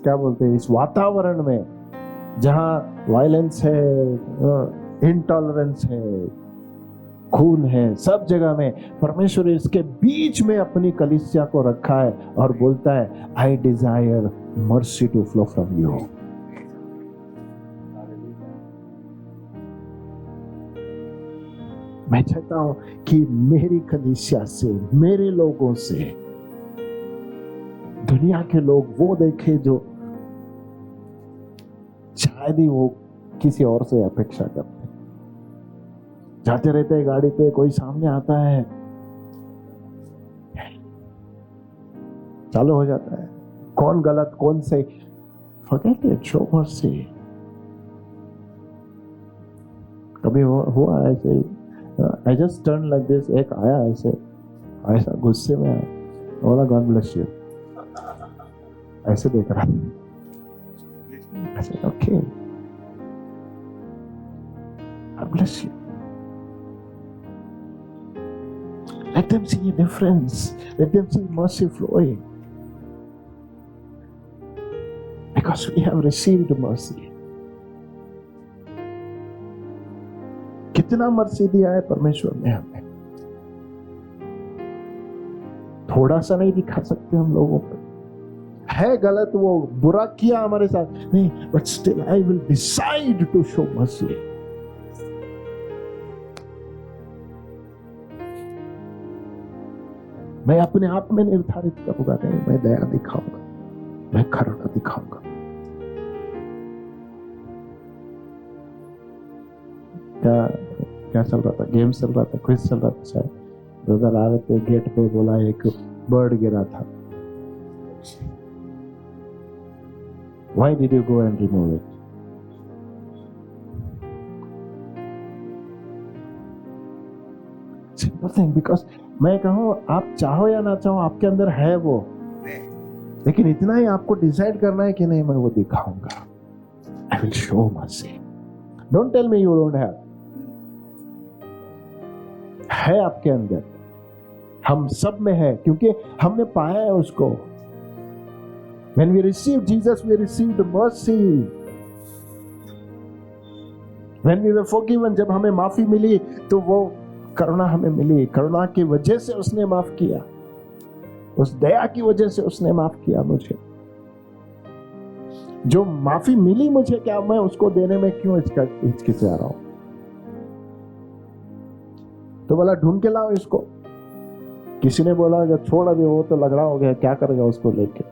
क्या बोलते हैं, इस वातावरण में जहां वायलेंस है, इंटॉलरेंस है, खून है, सब जगह में परमेश्वर इसके बीच में अपनी कलीसिया को रखा है और बोलता है I desire mercy to flow from you. मैं चाहता हूं कि मेरी कलीसिया से, मेरे लोगों से दुनिया के लोग वो देखे जो शायद ही वो किसी और से अपेक्षा करते। जाते रहते हैं गाड़ी पे, कोई सामने आता है, चालू हो जाता है कौन गलत कौन सही, forget it, show mercy। कभी हुआ ऐसे ही, I just turned like this, एक आया ऐसे, ऐसा गुस्से में आया, बोला God bless you, ऐसे देख रहा, I said okay, God bless you। Let them see a difference, let them see mercy flowing, because we have received mercy। कितना मर्सी दिया है परमेश्वर ने हमें, थोड़ा सा नहीं दिखा सकते हम लोगों पे। है गलत, वो बुरा किया हमारे साथ, नहीं, but still I will decide to show mercy. मैं अपने आप में निर्धारित करूंगा, नहीं, मैं दया दिखाऊंगा, मैं करुणा दिखाऊंगा। क्या चल रहा था? गेम चल रहा था, क्विज चल रहा था शायद। ब्रदर आ रहे थे, गेट पे बोला एक बर्ड गिरा था. Why did you go and remove it? Simple thing, because मैं कहूँ आप चाहो या ना चाहो आपके अंदर है वो, लेकिन इतना ही आपको डिसाइड करना है कि नहीं मैं वो दिखाऊंगा. I will show mercy. Don't tell me you don't have. है आपके अंदर, हम सब में है, क्योंकि हमने पाया है उसको. When we received Jesus, we received mercy. When we were forgiven, जब हमें माफी मिली तो वो करुणा हमें मिली. करुणा की वजह से उसने माफ किया, उस दया की वजह से उसने माफ किया मुझे. जो माफी मिली मुझे, क्या मैं उसको देने में क्यों हिचकिचा रहा हूं? तो बोला ढूंढ के लाओ इसको. किसी ने बोला कि छोड़ अभी, वो तो लगड़ा हो गया, क्या करेगा उसको लेके.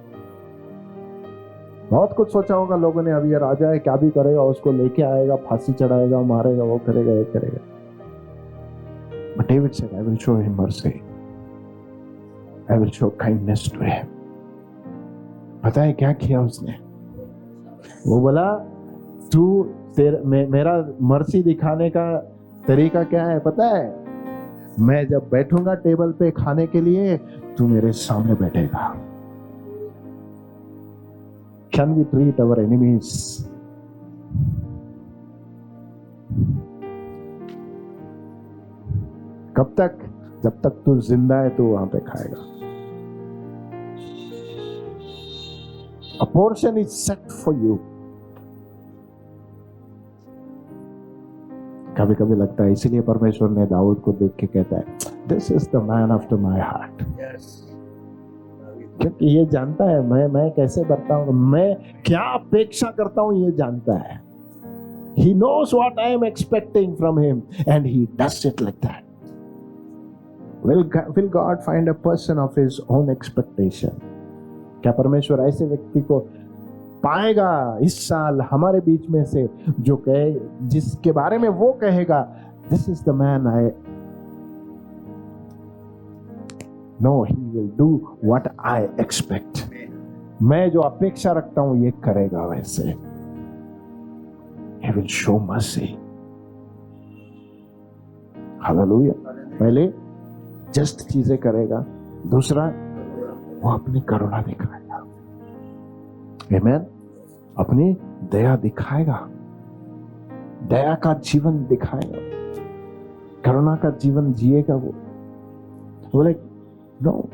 बहुत कुछ सोचा होगा लोगों ने, अभी ये राजा है क्या भी करेगा, उसको लेके आएगा, फांसी चढ़ाएगा, मारेगा, वो करेगा, ये करेगा. But David said, I will show him mercy. I will show kindness to him. पता है क्या किया उसने? वो बोला तू मेरा मर्सी दिखाने का तरीका क्या है पता है? मैं जब बैठूंगा टेबल पे खाने के लिए, तू मेरे सामने बैठेगा. Can we treat our enemies? कब तक? जब तक तू जिंदा है तू वहां पे खाएगा. A portion is set for you. कभी कभी लगता है इसीलिए परमेश्वर ने दाऊद को देख के कहता है this is the man after my heart. क्योंकि ये जानता है मैं कैसे करता हूं, मैं क्या अपेक्षा करता हूं, ये जानता है. He knows what I am expecting from him and he does it like that. Will God find a person of his own expectation? क्या परमेश्वर ऐसे व्यक्ति को पाएगा इस साल हमारे बीच में से जो कहे, जिसके बारे में वो कहेगा this is the man I know, he will do what I expect. मैं जो अपेक्षा रखता हूं ये करेगा वैसे. He will show mercy. Hallelujah. पहले जस्ट चीजें करेगा, दूसरा वो अपनी करुणा दिखाएगा. आमेन. अपनी दया दिखाएगा, दया का जीवन दिखाएगा, करुणा का जीवन जिएगा. वो बोले नो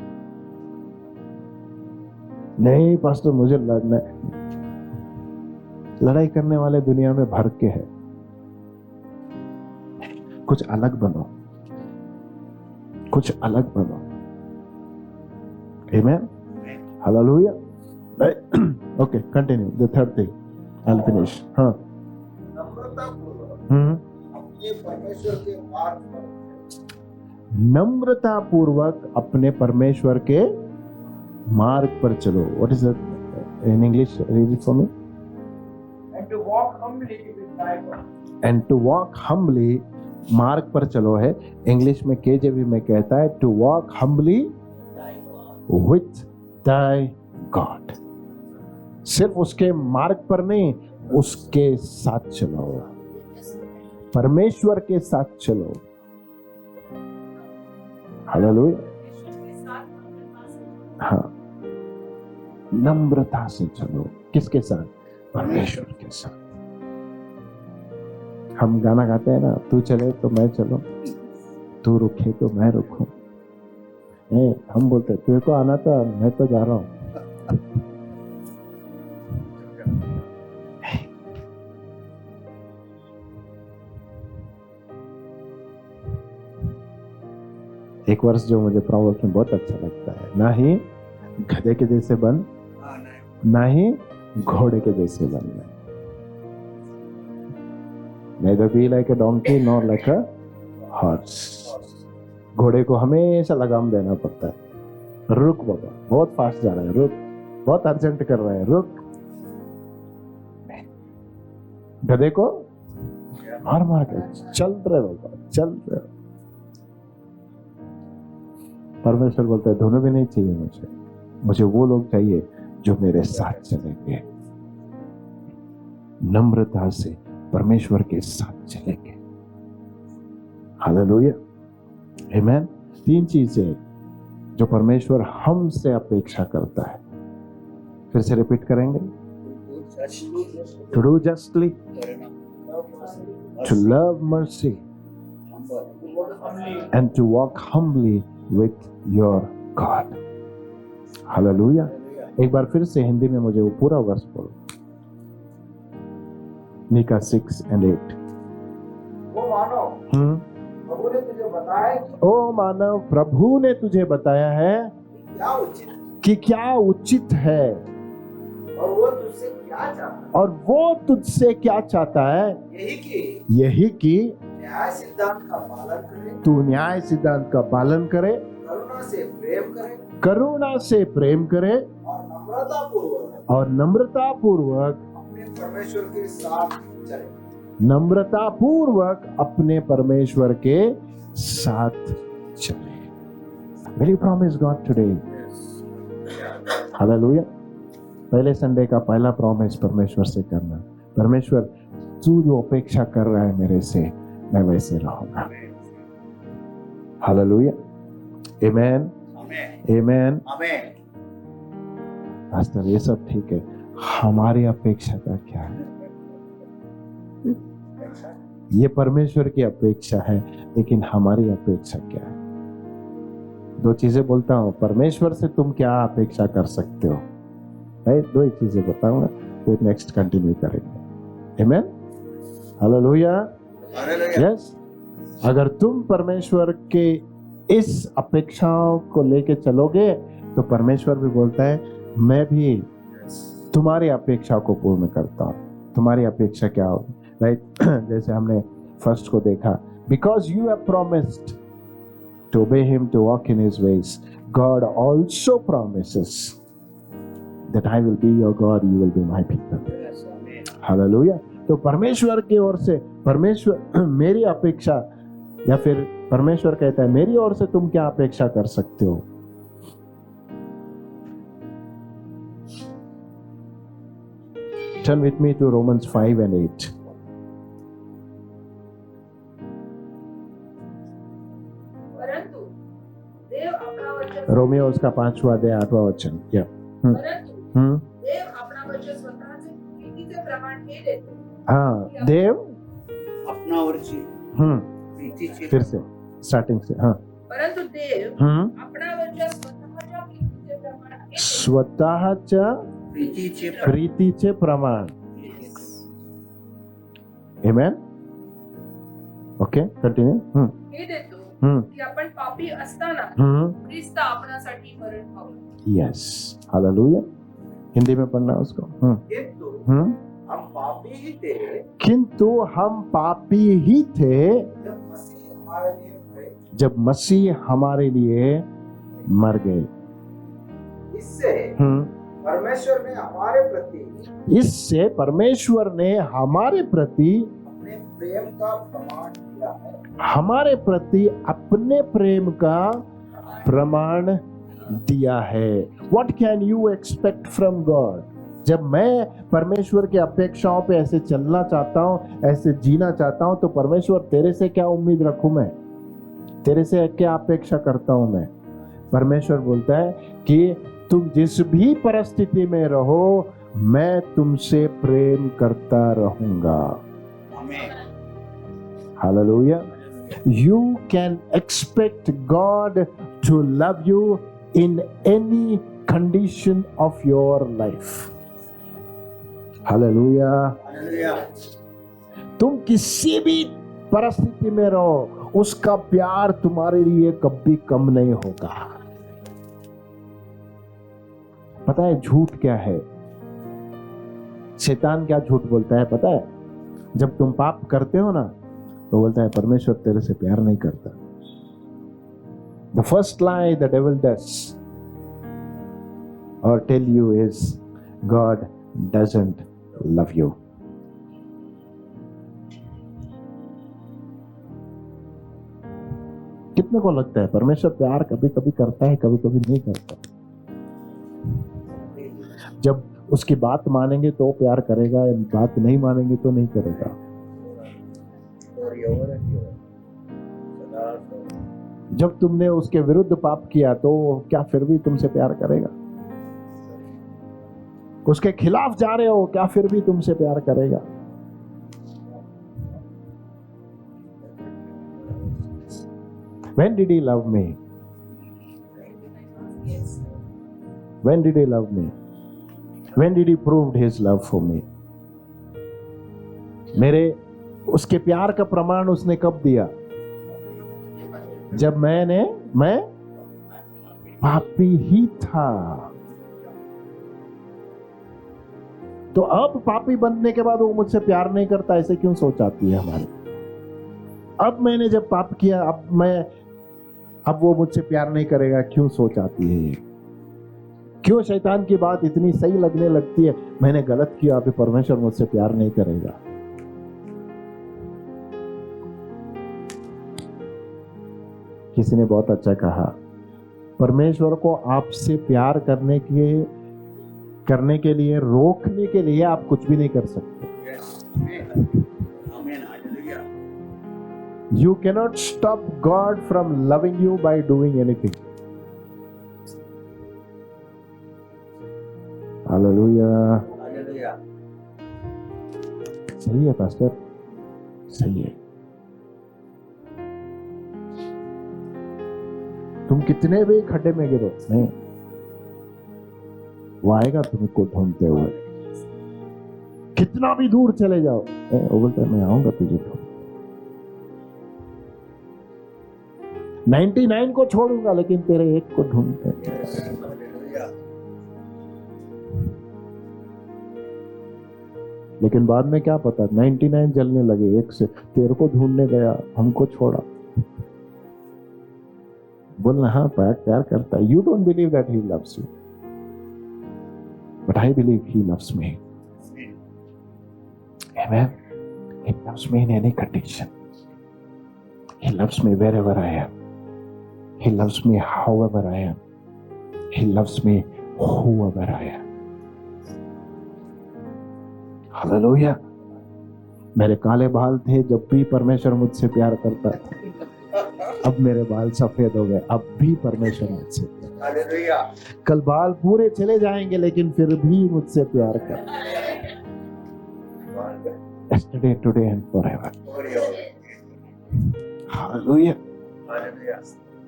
नहीं पास्टर मुझे लड़ना है. लड़ाई करने वाले दुनिया में भर के है. कुछ अलग बनो, कुछ अलग बनो. आमेन. Hallelujah. Okay, continue. The third thing. I'll finish. हाँ. नम्रता पूर्वक अपने परमेश्वर के मार्ग पर चलो. What is that in English? Read it for me. And to walk humbly with thy God. And to walk humbly, मार्ग पर चलो है. इंग्लिश में KJV में कहता है to walk humbly with thy God. सिर्फ उसके मार्ग पर नहीं, उसके साथ चलो, परमेश्वर के साथ चलो. हालेलुया. हाँ, नम्रता से चलो. किसके साथ? परमेश्वर के साथ. हम गाना गाते हैं ना, तू चले तो मैं चलो, तू रुके तो मैं रुकूं. हम बोलते तेरे को आना था, मैं तो जा रहा हूं. एक वर्ष जो मुझे प्रॉब्लम्स में बहुत अच्छा लगता है, ना ही गधे के जैसे बन, ना ही घोड़े के जैसे बनना. Neither be like a donkey nor like a horse. घोड़े को हमेशा लगाम देना पड़ता है. रुक बाबा, बहुत फास्ट जा रहा है, रुक, बहुत अर्जेंट कर रहा है, रुक. गधे को मार मार के चल रहे बाबा, चल रहे. परमेश्वर बोलता है दोनों भी नहीं चाहिए मुझे वो लोग चाहिए जो मेरे साथ चलेंगे, नम्रता से परमेश्वर के साथ चलेंगे। हालेलुया, आमेन। 3 चीजें जो परमेश्वर हमसे अपेक्षा करता है, फिर से रिपीट करेंगे। To do justly, to love mercy, and to walk humbly with your God. Hallelujah. एक बार फिर से हिंदी में मुझे वो पूरा वर्स बोलो। मीका 6 and 8। वो मानव प्रभु ने तुझे बताया कि ओ मानव, प्रभु ने तुझे बताया है कि क्या उचित है, और वो तुझसे क्या चाहता है, और वो तुझसे क्या चाहता है, यही कि न्याय सिद्धांत का पालन करे, तू न्याय सिद्धांत का पालन करे, करुणा से प्रेम करे, और नम्रता पूर्वक अपने परमेश्वर के साथ चले। नम्रता पूर्वक अपने परमेश्वर के साथ चले। Will you promise God today? Hallelujah. पहले संडे का पहला प्रॉमिस परमेश्वर से करना, परमेश्वर तू जो अपेक्षा कर रहा है मेरे से, मैं वैसे रहूंगा। हालेलुया, आमेन, आमेन, आमेन। पास्टर ये सब ठीक है, हमारी अपेक्षा का क्या है? ये परमेश्वर की अपेक्षा है, लेकिन हमारी अपेक्षा क्या है? 2 चीजें बोलता हूं, परमेश्वर से तुम क्या अपेक्षा कर सकते हो, 2 ही चीजें बताऊंगा, फिर नेक्स्ट कंटिन्यू करेंगे। आमेन, हालेलुया, यस। अगर तुम परमेश्वर के इस अपेक्षाओं को लेके चलोगे तो परमेश्वर भी बोलता है मैं भी तुम्हारी अपेक्षा को पूर्ण करता हूं। तुम्हारी अपेक्षा क्या होगी, राइट? जैसे हमने फर्स्ट को देखा, because you have promised to obey him, to walk in his ways, God also promises that I will be your God, you will be my people. Hallelujah. तो परमेश्वर की ओर से, परमेश्वर मेरी अपेक्षा, या फिर परमेश्वर कहता है मेरी ओर से तुम क्या अपेक्षा कर सकते हो? Turn with me to Romans 5 and 8. परंतु देव अपना वचन, रोमियो उसका 5वां अध्याय 8वां वचन। परंतु देव अपना वचन स्वतःचे प्रीतीचे प्रमाण हे देते। हाँ, देव अपना वचन प्रीतीचे, फिर से स्टार्टिंग से। हाँ, परंतु देव अपना वचन स्वतःच्या प्रीतीचे प्रमाण हे देते। स्वतःच्या प्रीतीचे प्रमाण। आमेन, ओके, कंटिन्यू। हे देतो की आपण पापी असताना ख्रिस्त आपणासाठी मरण पावला। Yes, hallelujah. हिंदी में पढ़ना उसको। किंतु हम पापी ही थे जब मसीह हमारे लिए मर गए। इससे परमेश्वर ने हमारे प्रति अपने प्रेम का प्रमाण दिया है। हमारे प्रति अपने प्रेम का प्रमाण दिया है। What can you expect from God? जब मैं परमेश्वर की अपेक्षाओं पे ऐसे चलना चाहता हूँ, ऐसे जीना चाहता हूँ, तो परमेश्वर तेरे से क्या उम्मीद रखूं मैं? तेरे से क्या अपेक्षा करता हूं मैं? परमेश्वर बोलता है कि तुम जिस भी परिस्थिति में रहो, मैं तुमसे प्रेम करता रहूंगा। Hallelujah. You can expect God to love you in any condition of your life. Hallelujah. तुम किसी भी परिस्थिति में रहो, उसका प्यार तुम्हारे लिए कभी कम नहीं होगा। पता है झूठ क्या है? शैतान क्या झूठ बोलता है पता है? जब तुम पाप करते हो ना, तो बोलता है परमेश्वर तेरे से प्यार नहीं करता। The first lie the devil does or tell you is God doesn't love you. कितने कितने को लगता है परमेश्वर प्यार कभी कभी करता है, कभी कभी नहीं करता? जब उसकी बात मानेंगे तो प्यार करेगा, बात नहीं मानेंगे तो नहीं करेगा। जब तुमने उसके विरुद्ध पाप किया तो क्या फिर भी तुमसे प्यार करेगा? उसके खिलाफ जा रहे हो, क्या फिर भी तुमसे प्यार करेगा? When did he love me? When did he love me? When did he prove his love for me? मेरे उसके प्यार का प्रमाण उसने कब दिया? जब मैं पापी ही था। तो अब पापी बनने के बाद वो मुझसे प्यार नहीं करता, ऐसे क्यों सोच आती है हमारी? अब मैंने जब पाप किया, अब वो मुझसे प्यार नहीं करेगा, क्यों सोच आती है ये? क्यों शैतान की बात इतनी सही लगने लगती है? मैंने गलत किया, अभी परमेश्वर मुझसे प्यार नहीं करेगा। किसी ने बहुत अच्छा कहा, परमेश्वर को आपसे प्यार करने के लिए रोकने के लिए आप कुछ भी नहीं कर सकते। You cannot stop God from loving you by doing anything. Hallelujah. सही है पास्टर, सही है। तुम कितने भी खड्डे में गिरो, नहीं, वो आएगा तुमको ढूंढते हुए। कितना भी दूर चले जाओ, वो बोलता है मैं आऊंगा तुझे ढूंढ। 99 को छोड़ूंगा लेकिन तेरे एक को ढूंढते। लेकिन बाद में क्या पता, 99 जलने लगे, एक से तेरे को ढूंढने गया, हमको छोड़ा। बोलना हाँ प्यार करता है। You don't believe that he loves you, but I believe he loves me. Amen. He loves me in any condition. He loves me wherever I am. He loves me however I am. He loves me whoever I am. Hallelujah. मेरे काले बाल थे जब भी परमेश्वर मुझसे प्यार करता था। अब मेरे बाल सफेद हो गए, अब भी परमेश्वर मुझसे हालेलुया। कल बाल पूरे चले जाएंगे लेकिन फिर भी मुझसे प्यार करता है। Yesterday, today and forever. Hallelujah.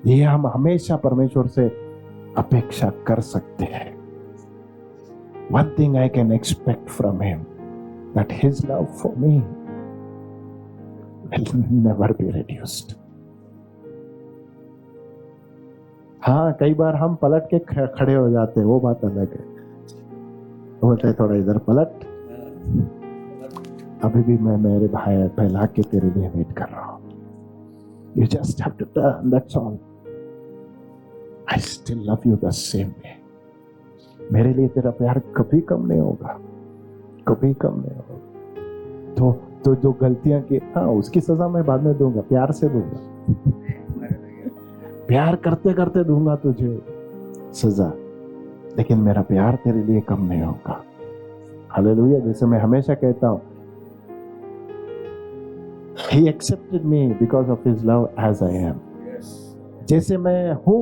ये हम हमेशा परमेश्वर से अपेक्षा कर सकते हैं। One thing I can expect from him, that his love for me will never be reduced. हाँ, कई बार हम पलट के खड़े हो जाते हैं, वो बात अलग है। बोलते हैं थोड़ा इधर पलट, अभी भी मैं मेरे भाई फैला के तेरे लिए वेट कर रहा हूं। You just have to turn, that's all. I still love you the same way. मेरे लिए तेरा प्यार कभी कम नहीं होगा, कभी कम नहीं होगा। तो जो गलतियां की, हाँ उसकी सजा मैं बाद में दूंगा, प्यार से दूंगा, प्यार करते करते दूंगा तुझे सजा, लेकिन मेरा प्यार तेरे लिए कम नहीं होगा। हालेलुया। जैसे मैं हमेशा कहता हूं, He accepted me because of his love as I am. जैसे मैं हूं,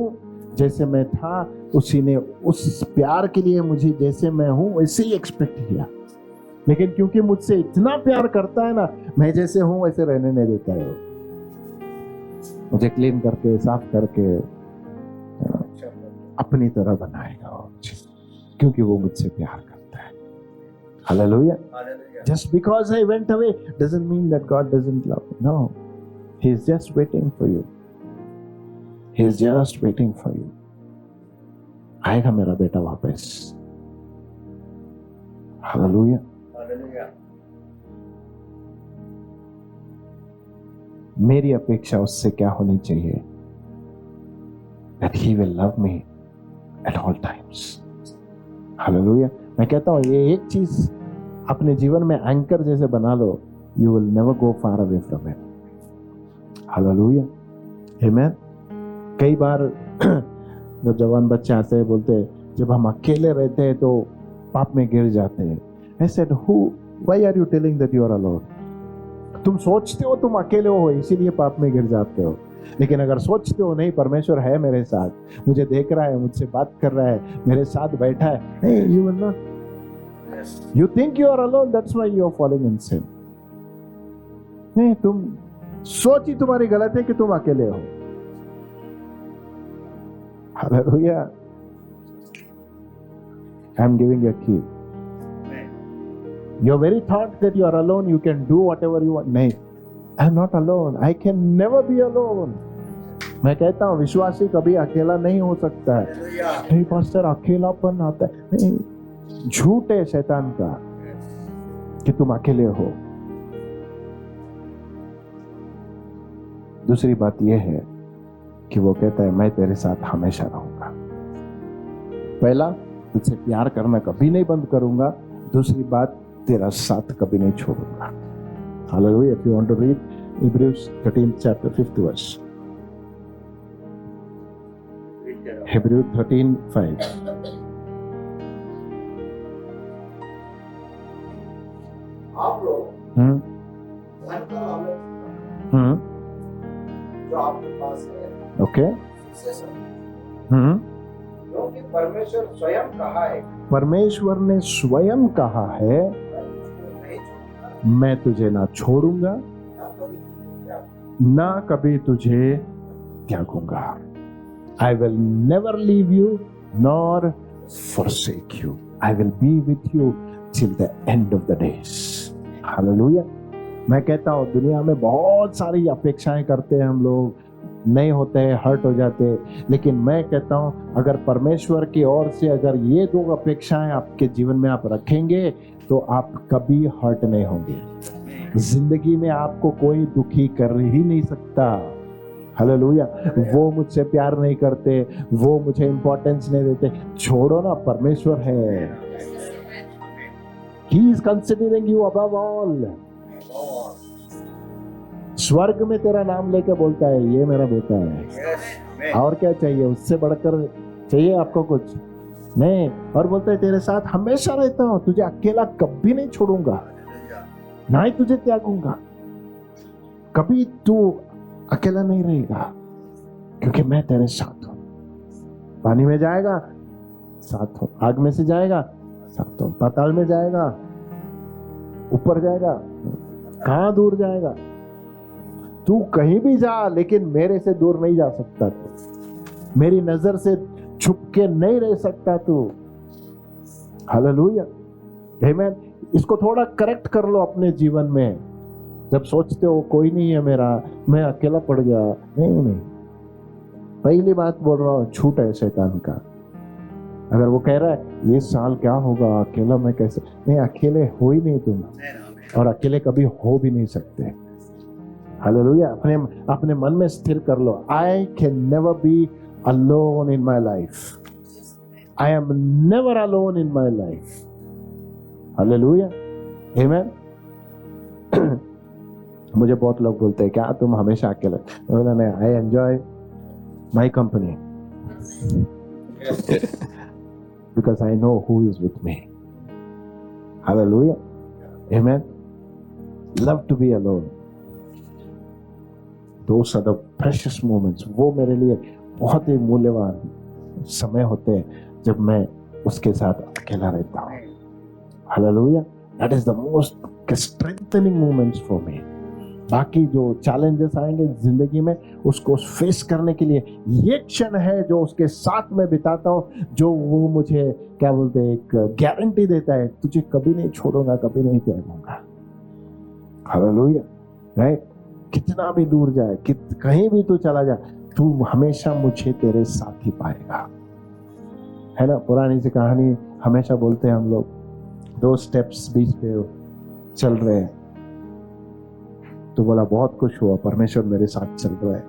जैसे मैं था, उसी ने उस प्यार के लिए मुझे जैसे मैं हूं वैसे ही एक्सपेक्ट किया। लेकिन क्योंकि मुझसे इतना प्यार करता है ना, मैं जैसे हूं वैसे रहने नहीं देता है। मुझे क्लीन करके, साफ करके अपनी तरह बनाएगा वो मुझे, क्योंकि वो मुझसे प्यार करता है। Hallelujah. Just because I went away doesn't mean that God doesn't love me. No, He is just waiting for you. He is just waiting for you. आएगा मेरा बेटा वापस। Hallelujah. Hallelujah. मेरी अपेक्षा उससे क्या होनी चाहिए? That He will love me at all times. Hallelujah. मैं कहता हूँ ये एक चीज अपने जीवन में एंकर जैसे बना लो, you will never go far away from him. Hallelujah. Amen. कई बार जब जवान बच्चे आते हैं बोलते हैं जब हम अकेले रहते हैं तो पाप में गिर जाते हैं। I said, why are you telling that you are alone? तुम सोचते हो तुम अकेले हो इसीलिए पाप में गिर जाते हो, लेकिन अगर सोचते हो नहीं परमेश्वर है मेरे साथ, मुझे देख रहा है, मुझसे बात कर रहा है, मेरे साथ बैठा है, नहीं, you will not. You think you are alone, that's why you are falling in sin. नहीं, तुम सोच ही तुम्हारी गलत है कि तुम अकेले हो। Hallelujah. I am giving you a key. Your very thought that you are alone, you can do whatever you want. नहीं, I am not alone. I can never be alone. मैं कहता हूँ विश्वासी कभी अकेला नहीं हो सकता है। नहीं पास्टर, अकेलापन आता है, नहीं, झूठ है शैतान का कि तुम अकेले हो। दूसरी बात यह है कि वो कहता है मैं तेरे साथ हमेशा रहूंगा। पहला, तुझसे प्यार करना कभी नहीं बंद करूंगा। दूसरी बात, तेरा साथ कभी नहीं छोड़ूंगा। Hallelujah. If you want to read Hebrews 13th chapter 5th verse. Hebrews 13:5. आप लोग धन का लालच जो आपके पास है, ओके, उससे समझो। क्योंकि परमेश्वर स्वयं कहा है, परमेश्वर ने स्वयं कहा है मैं तुझे ना छोड़ूंगा ना कभी तुझे त्यागूंगा। I will never leave you nor forsake you. I will be with you till the end of the days. Hallelujah. मैं कहता हूँ दुनिया में बहुत सारी अपेक्षाएं करते हैं हम लोग, नहीं होते हैं, हर्ट हो जाते हैं, लेकिन मैं कहता हूँ अगर परमेश्वर की ओर से अगर ये दो अपेक्षाएं आपके जीवन में आप रखेंगे तो आप कभी हर्ट नहीं होंगे। जिंदगी में आपको कोई दुखी कर ही नहीं सकता। हालेलुया। वो मुझसे प्यार नहीं करते, वो मुझे इंपॉर्टेंस नहीं देते, छोड़ो ना, परमेश्वर है। He is considering you above all. स्वर्ग में तेरा नाम लेके बोलता है ये मेरा बेटा है, और क्या चाहिए, उससे बढ़कर चाहिए आपको कुछ नहीं। और बोलता है तेरे साथ हमेशा रहता हूं, तुझे अकेला कभी नहीं छोड़ूंगा, ना ही तुझे त्यागूंगा। कभी तू अकेला नहीं रहेगा क्योंकि मैं तेरे साथ हूं। पानी में जाएगा साथ हूं, आग में से जाएगा साथ हूं, पाताल में जाएगा, ऊपर जाएगा, कहां दूर जाएगा, तू कहीं भी जा लेकिन मेरे से दूर नहीं जा सकता तू, मेरी नजर से छुप के नहीं रह सकता तू। हालेलुया, आमीन। इसको थोड़ा करेक्ट कर लो अपने जीवन में। जब सोचते हो कोई नहीं है मेरा, मैं अकेला पड़ गया, नहीं, पहली बात बोल रहा हूँ, झूठ है शैतान का। अगर वो कह रहा है ये साल क्या होगा, अकेला मैं कैसे, नहीं, अकेले हो ही नहीं तुम, और अकेले कभी हो भी नहीं सकते। हालेलुया। अपने मन में स्थिर कर लो, I can never be alone in my life, I am never alone in my life. Hallelujah, amen. मुझे बहुत लोग बोलते हैं क्या तुम हमेशा अकेले, नहीं, I enjoy my company because I know who is with me. Hallelujah. Amen. Love to be alone. Those are the precious moments. वो मेरे लिए बहुत ही मूल्यवान समय होते हैं जब मैं उसके साथ अकेला रहता हूँ। Hallelujah. That is the most strengthening moments for me. बाकी जो चैलेंजेस आएंगे जिंदगी में उसको फेस करने के लिए ये क्षण है जो उसके साथ में बिताता हूँ, जो वो मुझे क्या बोलते हैं, एक गारंटी देता है, तुझे कभी नहीं छोड़ूंगा, कभी नहीं त्यागूंगा। Hallelujah, right. कितना भी दूर जाए, कहीं भी तू चला जाए, तू हमेशा मुझे तेरे साथ ही पाएगा, है ना। पुरानी सी कहानी हमेशा बोलते हैं हम लोग, 2 स्टेप्स बीच पे चल रहे हैं, तो बोला बहुत खुश हुआ, परमेश्वर मेरे साथ चल रहा है।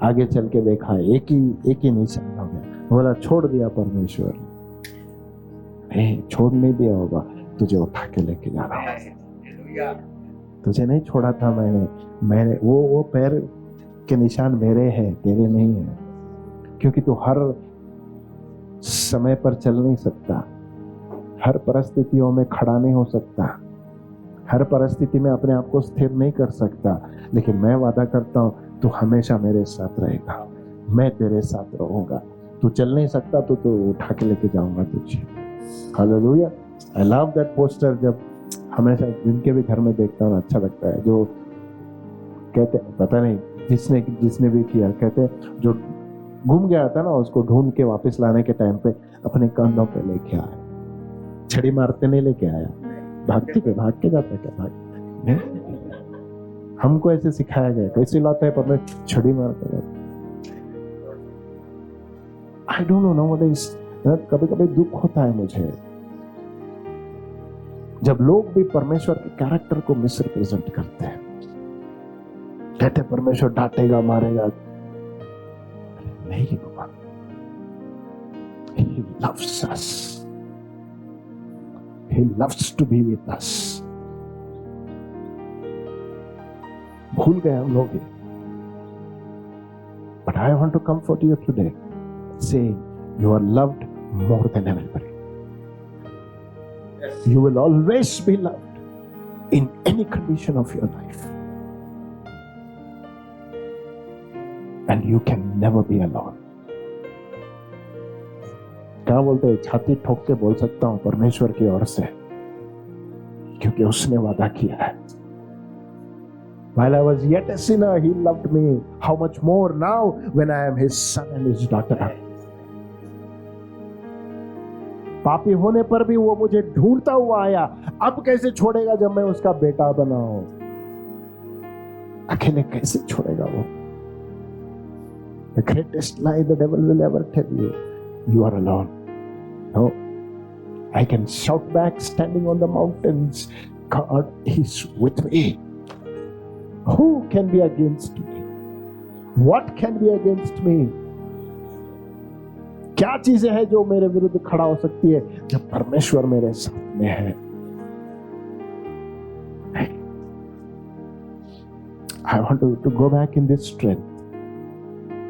आगे चल के देखा एक ही निशान हो गया, बोला छोड़ दिया परमेश्वर, नहीं छोड़ नहीं दिया होगा, तुझे उठा के लेके जा रहा हूं। तुझे नहीं छोड़ा था मैंने वो पैर के निशान मेरे हैं, तेरे नहीं है, क्योंकि तू हर समय पर चल नहीं सकता, हर परिस्थितियों में खड़ा नहीं हो सकता, हर परिस्थिति में अपने आप को स्थिर नहीं कर सकता, लेकिन मैं वादा करता हूं तू हमेशा मेरे साथ रहेगा, मैं तेरे साथ रहूंगा। तू चल नहीं सकता तो उठा के लेके जाऊंगा तुझे। Hallelujah. I love that poster, जब हमेशा जिनके भी घर में देखता हूँ अच्छा लगता है, जो कहते पता नहीं जिसने भी किया, कहते जो गुम गया था ना उसको ढूंढ के वापस लाने के टाइम पे अपने कंधों पे लेके आया, छड़ी मारते नहीं लेके आया, भाग के जाता क्या भाग। हमको ऐसे सिखाया गया, कैसे लाता है पर मैं छड़ी मार कर। आई डोंट नो नाउअडेज, कभी कभी दुख होता है मुझे जब लोग भी परमेश्वर के कैरेक्टर को मिसरिप्रेजेंट करते हैं, कहते परमेश्वर डांटेगा मारेगा। नहीं बाबा, He loves us. He loves to be with us. भूल गए हम लोग, but I want to comfort you today, saying you are loved more than anybody. Yes. You will always be loved in any condition of your life, and you can never be alone. क्या बोलते हैं, छाती ठोक के बोल सकता हूं परमेश्वर की ओर से, क्योंकि उसने वादा किया है। While I was yet a sinner, He loved me. How much more now when I am His son and His daughter? पापी होने पर भी वो मुझे ढूंढता हुआ आया, अब कैसे छोड़ेगा जब मैं उसका बेटा बना हूं? अकेले कैसे छोड़ेगा वो? The greatest lie the devil will ever tell you, you are alone. No, I can shout back standing on the mountains, God is with me. Who can be against me? What can be against me? क्या चीजें हैं जो मेरे विरुद्ध खड़ा हो सकती है जब परमेश्वर मेरे साथ में है? I want to go back in this strength.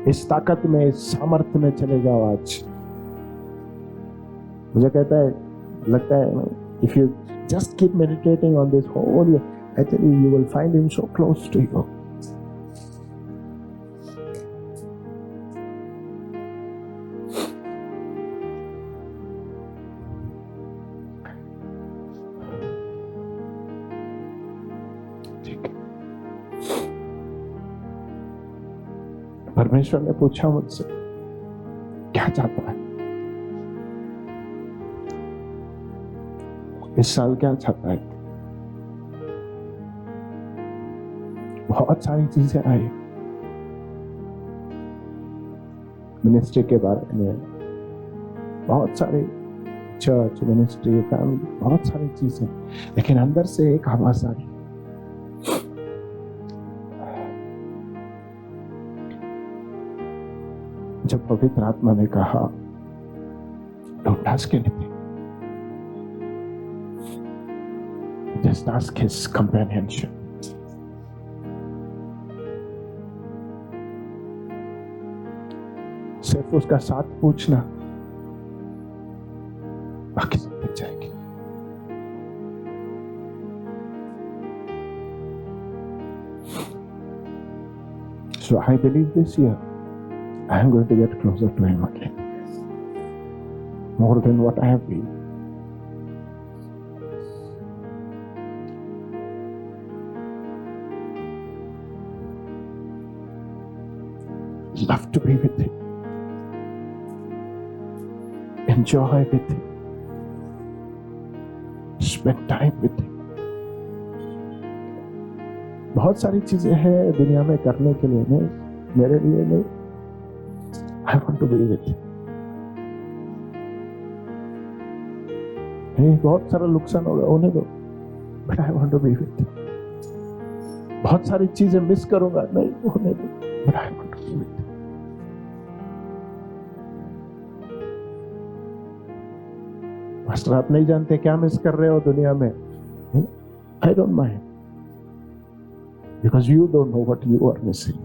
इस ताकत में, इस सामर्थ्य में चले जाओ आज। मुझे कहता है, लगता है, if you just keep meditating on this whole, I tell you, you will find Him so close to you. परमेश्वर ने पूछा मुझसे, क्या चाहता है इस साल, क्या चाहता है? बहुत सारी चीजें आई मिनिस्ट्री के बारे में, बहुत सारे चर्च, मिनिस्ट्री, फैमिली, बहुत सारी चीजें, लेकिन अंदर से एक आवाज आई, जब पवित्र आत्मा ने कहा, don't ask anything, just ask His companionship. सिर्फ उसका साथ पूछना, बाकी सब मिल जाएगी। So I believe this year I am going to get closer to Him again, more than what I have been. Love to be with Him, enjoy with Him, spend time with Him. बहुत सारी चीजें हैं दुनिया में करने के लिए, नहीं, मेरे लिए नहीं। I want to be with Him. नहीं, बहुत सारा नुकसान होगा, होने दो, but I want to be with Him. बहुत सारी चीजें मिस करूंगा, नहीं, होने दो, but I want to be with Him. Master, आप नहीं जानते क्या मिस कर रहे हो दुनिया में। I don't mind, because you don't know what you are missing.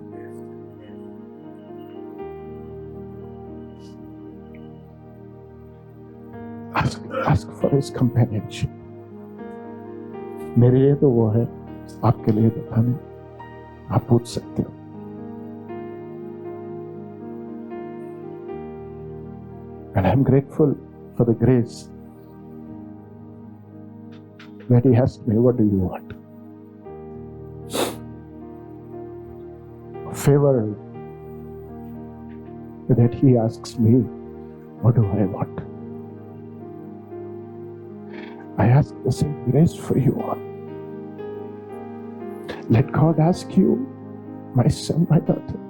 Ask for his companionship. मेरे लिए तो वो है, आपके लिए तो था नहीं. आप पूछ सकते हो. And I'm grateful for the grace that he asked me, what do you want? Favor that he asks me, what do I want? I ask the same grace for you all. Let God ask you, my son, my daughter,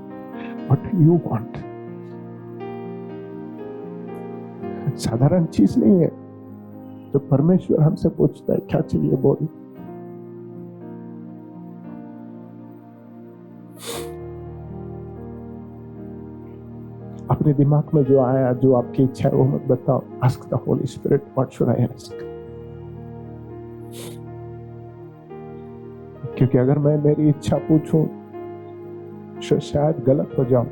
what do you want? साधारण चीज नहीं है जो परमेश्वर हमसे पूछता है, क्या चाहिए बोल. अपने दिमाग में जो आया, जो आपकी इच्छा है वो मत बताओ. Ask the Holy Spirit, what should I ask? क्योंकि अगर मैं मेरी इच्छा पूछूं शायद गलत हो जाऊं.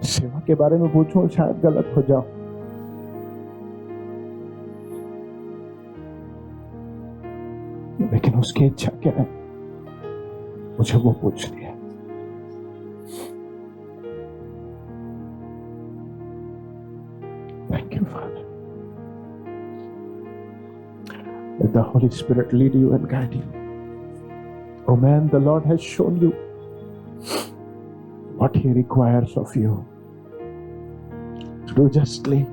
सेवा के बारे में पूछूं शायद गलत हो जाऊं. लेकिन उसकी इच्छा क्या है मुझे वो पूछनी है. Thank you, Father. Let the Holy Spirit lead you and guide you. Oh man, the Lord has shown you what he requires of you. To do justly,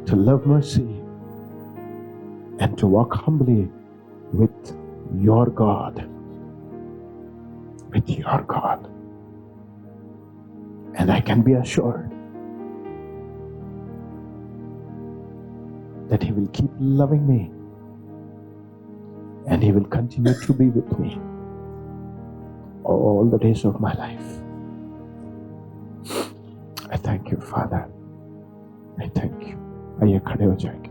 to love mercy, and to walk humbly with your God. With your God. And I can be assured that he will keep loving me and he will continue to be with me all the days of my life. I thank you, Father. I thank you. आइए खड़े हो जाएंगे.